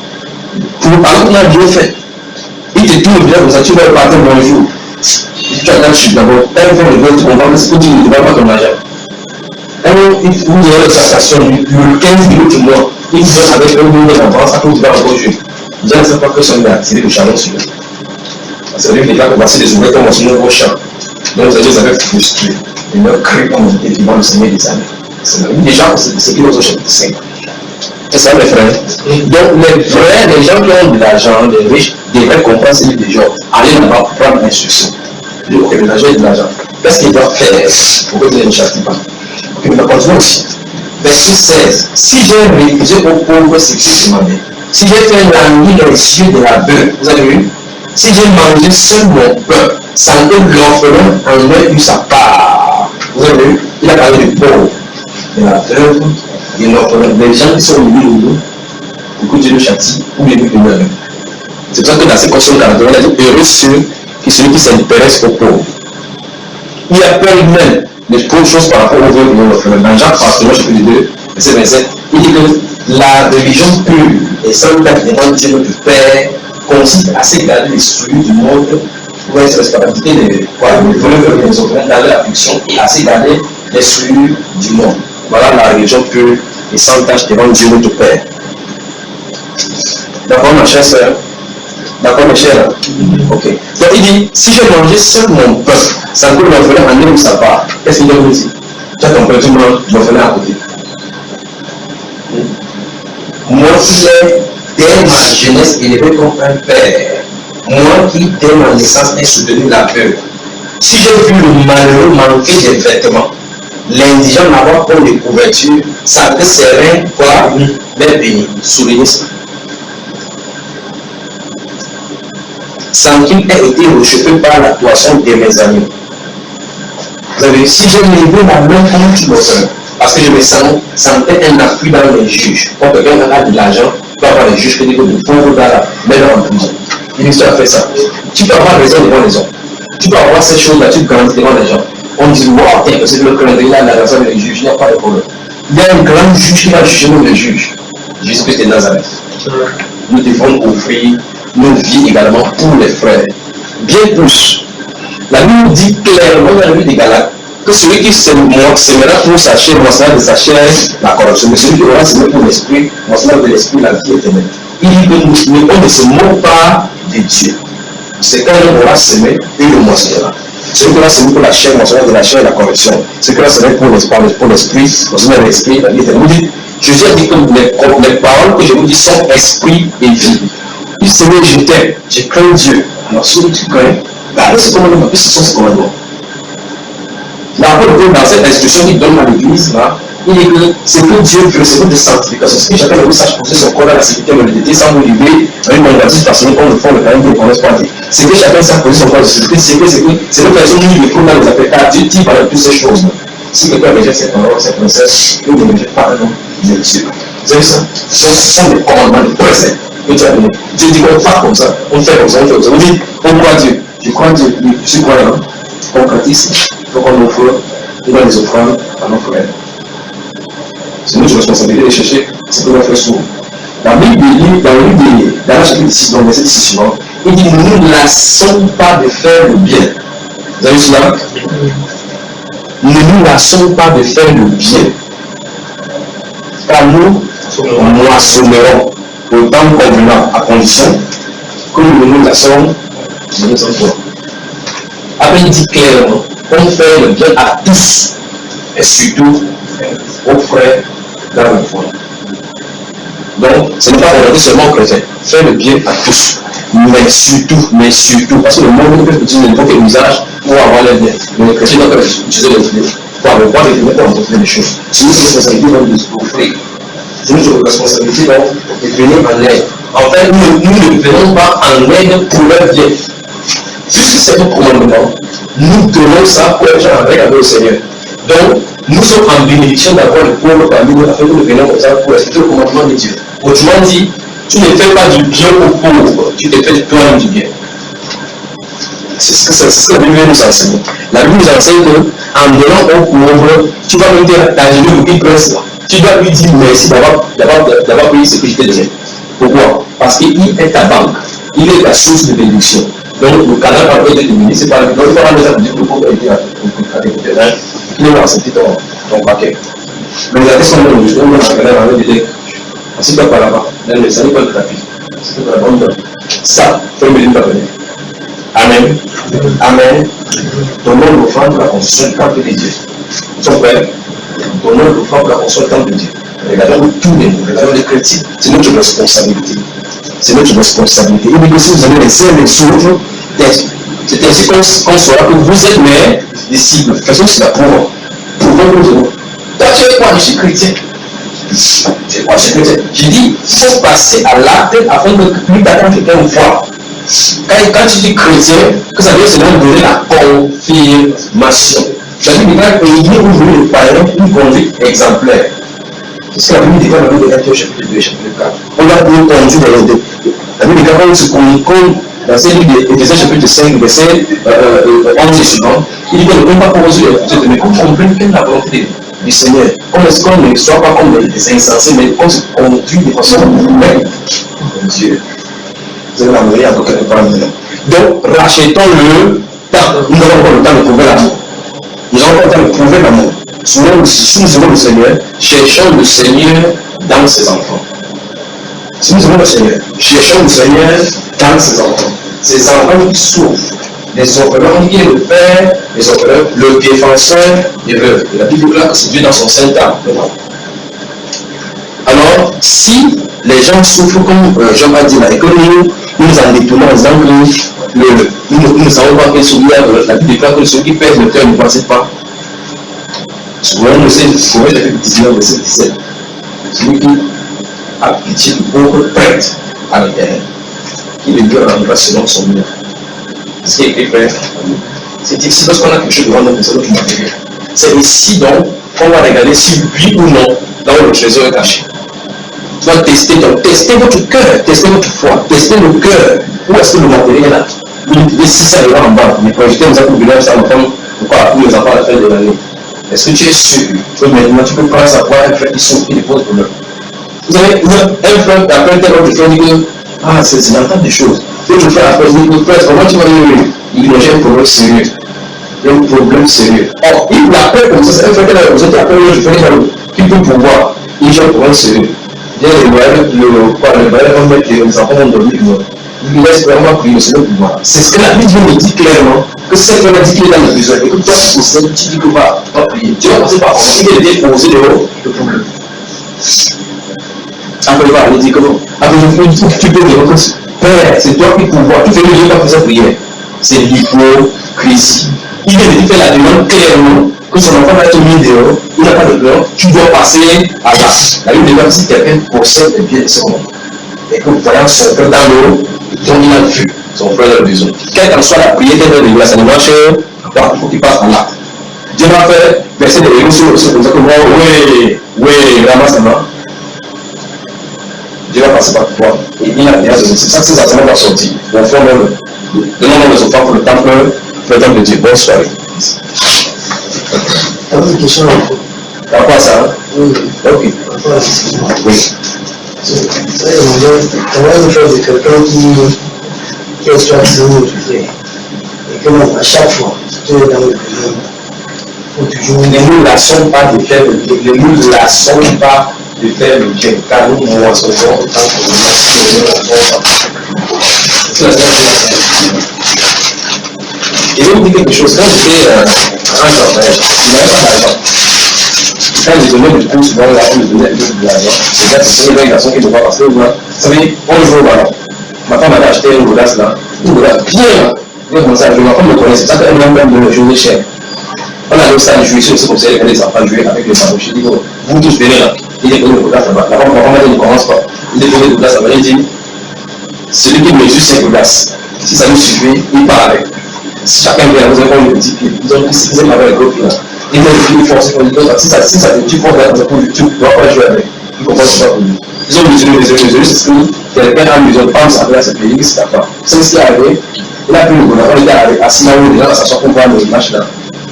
Pour parler qu'on a bien fait. Il te tourne bien comme ça, tu vas le partir bonjour. Tu as un chiffre d'abord. Un fois le vote, on va me dire que tu ne vas pas ton argent. Il faut une transaction le 15 minutes du mois. Il vous donne avec un million d'avance à cause du barreau jeu. Les gens ne savent pas que ça a attiré le charbon sur eux. Ça veut dire que les gens commencent les ouvriers comme on se met au champ. Donc vous avez frustré. Ils leur créent comme et qui vont le saigner des années. C'est les gens, c'est ce qui nous ont chapitre 5. C'est ça mes frères. Donc les gens qui ont de l'argent, les riches, devraient comprendre ces livres des gens. Allez là-bas pour prendre l'instruction. Ok, mais l'argent est de l'argent. Qu'est-ce qu'il doit faire pour que tu ne chasses pas? Ok, mais continuons aussi. Verset 16. Si j'ai refusé aux pauvres ce qu'ils demandaient, si j'ai fait languir les yeux de la bœuf, vous avez vu? Si j'ai mangé seul mon peuple, sans que l'orphelin en ait eu sa part. Vous avez vu? Il a parlé du pauvre, de la veuve, de l'orphelin. Les gens qui sont au milieu de nous, pour que Dieu le châtie, ou les mieux de nous. C'est pour ça que dans ces conditions, il a dit heureux celui qui s'intéresse aux pauvres. Il appelle même les pauvres choses par rapport aux veuves et aux orphelins. Dans Jean 3, chapitre 2, verset 27, il dit que la religion pure et sans date devant Dieu notre Père consiste à s'égarer les souillures du monde, pour être responsabilité des veuves et des orphelins dans leur affliction et à s'égarer les souillures du monde. Voilà la religion pure et sans tâche devant Dieu notre Père. D'accord, ma chère sœur? D'accord, mes chers? Ok. Donc il dit, si j'ai mangé seul mon peuple, sans que l'orphelin en ait où sa part, qu'est-ce qu'il doit vous dire? Tu as ton peuple, tu manges l'orphelin à côté. Moi qui ai, dès ma jeunesse, élevé comme un père, moi qui, dès ma naissance, ai soutenu la veuve, si j'ai vu le malheureux manquer des vêtements, l'indigent n'avoir pas de couverture, ça ne serait quoi? Mais béni. Soulignez ça. Sans qu'il ait été rejeté par la toison de mes amis. Vous avez vu, si j'ai levé ma main contre l'orphelin, parce que je me sentais un appui dans les juges. Quand quelqu'un a de l'argent, tu peux avoir les juges qui disent que le pauvre gars met en prison. Il dit que tu as fait ça. Tu peux avoir raison devant les hommes. Tu peux avoir ces choses-là, tu grandis devant les gens. On dit, wow, c'est le calendrier là, la raison des juges, il n'y a pas de problème. Il y a un grand juge qui va juger nous les juges. Jésus-Christ de Nazareth. Nous devons offrir nos vies également pour les frères. Bien plus. La Bible dit clairement dans la vie des Galates que celui qui sèmera pour sa chair, moissonnera de sa chair la corruption. Mais celui qui aura semé pour l'esprit, moissonnera de l'esprit la vie éternelle. Il dit que on ne se moque pas de Dieu. C'est quand on aura semé, il le moissonnera. Celui qui aura semé pour la chair, moissonnera de la chair la corruption. Celui qui aura semé pour l'esprit, moissonnera de l'esprit la vie éternelle. Jésus a dit que les paroles que je vous dis sont esprit et vie. Il se met, je t'aime, je crains Dieu. Alors celui qui craint, avec ce commandement, puis ce sont ces commandements. L'apôtre dans cette instruction qu'il donne à l'église, il dit que c'est que Dieu veut, c'est de sanctification. Ce que chacun de vous sache poser son corps dans la sécurité de l'honnêteté sans vous livrer à une mandative passionnée comme le font le carême qui ne connaissent pas Dieu. C'est que chacun sache poser son corps dans la sécurité, c'est que personne qui le trouve dans les affaires, car Dieu dit par toutes ces choses. Si quelqu'un rejette cette parole, cette princesse, il ne rejette pas le nom de Dieu. Vous savez ça? Ce sont des commandements de préceptes. Dieu dit qu'on fait comme ça, on fait comme ça, on fait comme ça. On dit, on croit Dieu. Je crois Dieu, je suis croyant. Concrétise. Il faut qu'on offre, on doit les offrandes à nos frères. C'est notre responsabilité de chercher ce qu'on va faire souvent. La Bible dit, dans le livre dans la chapitre 6, dans le verset 6 suivant, il dit, nous ne lassons pas de faire le bien. Vous avez vu cela? Ne nous lassons pas de faire le bien. Car nous moissonnerons au temps convenant, à condition que nous nous lassons de nos emplois. Après, il dit clairement, on fait le bien à tous, et surtout aux frères dans la foi. Donc, ce n'est pas orienté seulement aux chrétiens, faire le bien à tous, mais surtout, parce que le monde peut utiliser n'importe quel usage pour avoir le bien. Mais les chrétiens doivent utiliser le bien, pour avoir le bien, pour rencontrer les choses. C'est notre responsabilité de s'offrir. C'est notre responsabilité de venir en aide En fait, nous ne venons pas en aide pour leur bien. Puisque c'est un commandement, nous donnons ça pour être avec le Seigneur. Donc, nous sommes en bénédiction d'avoir le pauvre parmi nous afin que nous venions comme ça pour respecter le commandement de Dieu. Autrement dit, tu ne fais pas du bien aux pauvres, tu te fais toi-même du bien. C'est ce que la Bible nous enseigne. La Bible nous enseigne qu'en donnant aux pauvres, tu vas même dire à Dieu qu'il presse là. Tu dois lui dire merci d'avoir payé ce que je t'ai donné. Pourquoi? Parce qu'il est ta banque, il est ta source de bénédiction. Donc le canal va être éliminé, c'est pas le temps de dire que le pauvre a été à tes côtés, il va accepter ton paquet. Mais la question de nous, on va regarder dans le délai. Ainsi que par là-bas, ça n'est pas le gratuit. C'est la bonne donne. Ça, faut me dire venir. Amen. Amen. Donnons l'offrande pour la construction du temple de Dieu. Son Père, donnons l'offrande pour la construction du temple de Dieu. Regardons tous les chrétiens. C'est notre responsabilité. C'est notre responsabilité. Il dit que si vous avez les uns les autres, c'est ainsi qu'on saura que vous êtes mes disciples. Faisons cela pour vous. Toi, tu es quoi? Je suis chrétien. C'est quoi, je suis chrétien? Je dis, il faut passer à l'acte afin que plus t'attends quelqu'un une fois. Quand tu dis chrétien, que ça veut seulement donner la confirmation. C'est-à-dire que quand il est ouvert le païen, une conduite exemplaire. C'est ce que la Bible dit dans la Bible de Matthieu chapitre 2, chapitre 4. On a une conduite dans les deux. La Bible dit quand on se compte dans ces livres d'Éphésiens chapitre 5, verset 11 et suivant, il dit qu'on ne peut pas proposer les mais qu'on comprenne quelle est la volonté du Seigneur. Qu'on ne soit pas comme des insensés, mais qu'on se conduit de façon humaine. Mon Dieu. Vous allez l'amener à quelque part maintenant. Donc, rachetons-le temps. Nous avons encore le temps de prouver l'amour. Nous avons encore le temps de prouver l'amour. Souvent, si nous aimons le Seigneur, cherchons le Seigneur dans ses enfants. Si nous aimons le Seigneur, cherchons le Seigneur dans ses enfants. Ces enfants qui souffrent, les orphelins qui est le Père, les orphelins, le défenseur des veuves. La Bible là, c'est Dieu dans son saint âme. Alors, si les gens souffrent comme Jean a dit là, et que nous en détournons en disant que nous ne savons pas que celui-là, la Bible déclare que ceux qui perdent le cœur ne pensent pas. Souvent, on sait, souvent, chapitre 19, verset 17. Celui qui a pitié du pauvre prête à l'Éternel, qui le Dieu rendra selon son mieux. Ce qui est écrit, frère, c'est difficile lorsqu'on a quelque chose devant nous, c'est notre matériel. C'est ici donc qu'on va regarder si oui ou non, là où le trésor est caché. Tu vas tester, donc testez votre cœur, testez votre foi, testez le cœur. Où est-ce que le matériel est là? Et si ça arrive en bas, les projecteurs, vous avez oublié ça, pourquoi tous les enfants à la fin de l'année? Est-ce que tu es sûr que maintenant tu peux pas savoir un frère qui souffre et qui pose problème? Vous avez un frère après tel autre frère dit que c'est l'entente des choses. L'autre frère après dit que frère, comment tu vas vivre? Il a un problème sérieux. Il y a un problème sérieux. Or, il l'appelle comme ça, c'est un frère qui a besoin d'appeler l'autre frère qui peut pouvoir. Il a un problème sérieux. Il y a les voyelles vont mettre les enfants vont dormir. Il laisse vraiment prier le Seigneur pouvoir. C'est ce que la Bible nous dit clairement, que cette femme a dit qu'il est dans le besoin. Et que toi, tu possèdes, tu dis que va prier. Tu vas passer par contre. Il est déposé dehors, le problème. Après, il va aller dire comment? Après, tu peux dire que Père, c'est toi qui pouvoir. Tu fais le Dieu pas pour cette prière. C'est l'hypocrisie. Il vient de faire la demande clairement que son enfant va être mis dehors, il n'a pas de peur, tu dois passer à l'as. La Bible dit si quelqu'un possède les biens de son monde et que voyant son frère dans l'eau, donc il a vu son frère dans le besoin. Quelle qu'en soit la prière de la ça ne marche pas, il faut qu'il passe à l'acte. Dieu va faire verser des héros sur comme ça que moi, oui, vraiment ça va. Dieu va passer par toi et il a bien donné. C'est ça que ces enseignements vont sortir. Au fond même, demandons aux enfants pour le temple de Dieu. Bonne soirée.
Une question.
Par rapport à ça?
Oui.
Ok.
Oui. On va une chose de quelqu'un qui est exploité et que à chaque fois, tu es dans le problème. Faut toujours.
Ne nous lassons pas de faire le bien. Ne nous lassons pas de faire le bien. Car nous nous lassons autant que nous. Et je vous dis quelque chose. Quand j'étais en Jordanie, il n'avait pas d'argent. Quand je donnais des courses, bon, là, on me donnait de l'argent. C'est un garçon qui ne voit pas parce que, vous savez, on joue au ballon. Ma femme avait acheté une godasse là, bien. Bien comme ça, ma femme me connaît, c'est ça qu'elle m'a même de jouer cher. On allait au stade jouer, c'est comme ça, les enfants jouer avec les ballons. Je dis, vous tous venez là. Il est connu de godasse là-bas. La femme m'a dit, ne commence pas. Il est connu de godasse là-bas. Il dit, celui qui mesure ses godasses. Si ça nous suffit, il part avec. Si chacun vient, nous avons le petit pied. Nous avons précisé avec le gros pied. Il faut le forcer pour lui. Si ça tu prends dans le coup, tu ne dois pas jouer avec. Il faut pas jouer avec lui. Ils ont mesuré, c'est ce que quelqu'un a mesuré, pas ça à ce pays, c'est pas. C'est ce qui est arrivé. Il a pris le gouvernement, il est arrivé à Simaou, déjà, ça sort qu'on voit le match là.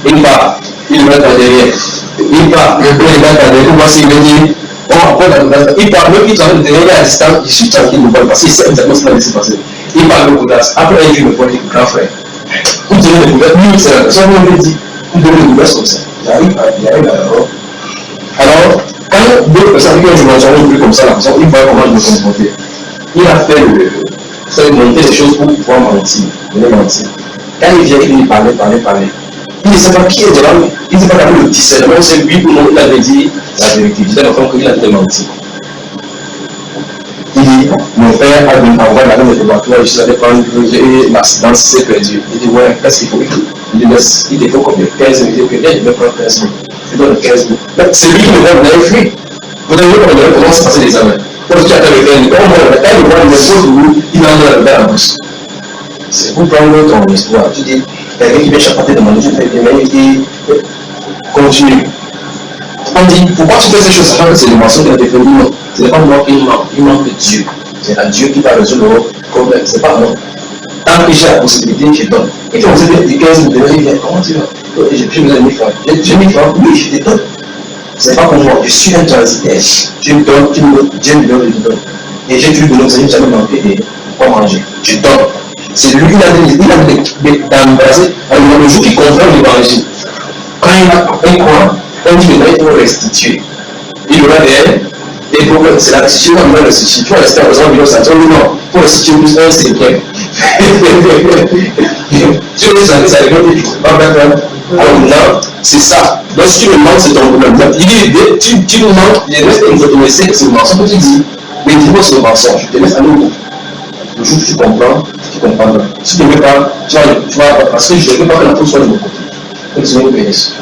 Il part, il met en derrière. Il part, il met en derrière, il voit s'il veut dire. Il parle, même il est derrière à distance, il suit tranquille le bol parce qu'il sait exactement ce qui va se passer. Il parle de Goudas. Après, il joue le point du grand frère. Il donne le Goudas, lui, c'est la personne qui me dit, il donne le Goudas comme ça. Il arrive alors. Alors, quand d'autres personnes qui ont joué plus comme ça, la personne, il voit comment je me comporter. Il a fait ça lui monter les choses pour pouvoir mentir. Quand il vient, il parler. Il ne sait pas qui est devant lui. Il ne sait pas le discernement, c'est lui ou non, il avait dit la vérité. Il disait l'enfant qu'il avait menti. Il dit, mon père a envoyé la même laboratoire, je suis allé prendre l'accident, c'est perdu. Il dit, ouais, qu'est-ce qu'il faut? Il dit, il défend combien? 15 000. Il dit, ok, je vais prendre 15 000. Je donne 15 000. C'est lui qui me donne un fruit. Vous avez vu comment se passer l'examen. Quand tu as fait le quand il voit le pose de vous, il en a la bouche. C'est pour prendre ton histoire. Tu dis, quelqu'un qui vient chapeauter de mon Dieu, il dit, continue. On dit, pourquoi tu fais ces choses, sachant que c'est le mensonge qui a été fait? Non, ce n'est pas moi qui manque, il manque de Dieu. C'est à Dieu qui va résoudre le problème, c'est pas moi. Tant que j'ai la possibilité, je donne. Et quand vous êtes 15 000, il vient, comment tu vas? J'ai besoin de 1000 francs. J'ai 1000 francs, oui, je te donne. C'est pas pour moi, je suis un transitaire. Tu me donnes, Dieu me donne, je te donne. Et j'ai dû donner, vous n'avez jamais manqué de quoi manger. Je donne. C'est lui qui a d'embrasser. Alors, le jour qu'il comprend l'évangile, quand il a un croix, on dit maintenant il faut restituer. Il y aura des problèmes. C'est la restitution qu'on va restituer. Tu vas rester à besoin de ça. Tu vas dire non, pour restituer plus un, c'est bien. Tu veux ça, ça dépend du tout. Alors maintenant, c'est ça. Donc si tu me manques, c'est ton problème. Il dit, tu me manques, il reste une autorisée, c'est le mensonge que tu dis. Mais dis-moi c'est le mensonge, je te laisse aller au bout. Le jour où tu comprends, tu comprendras. Si tu ne veux pas, tu vas, parce que je ne veux pas que la peau soit de mon côté. Que Dieu nous bénisse.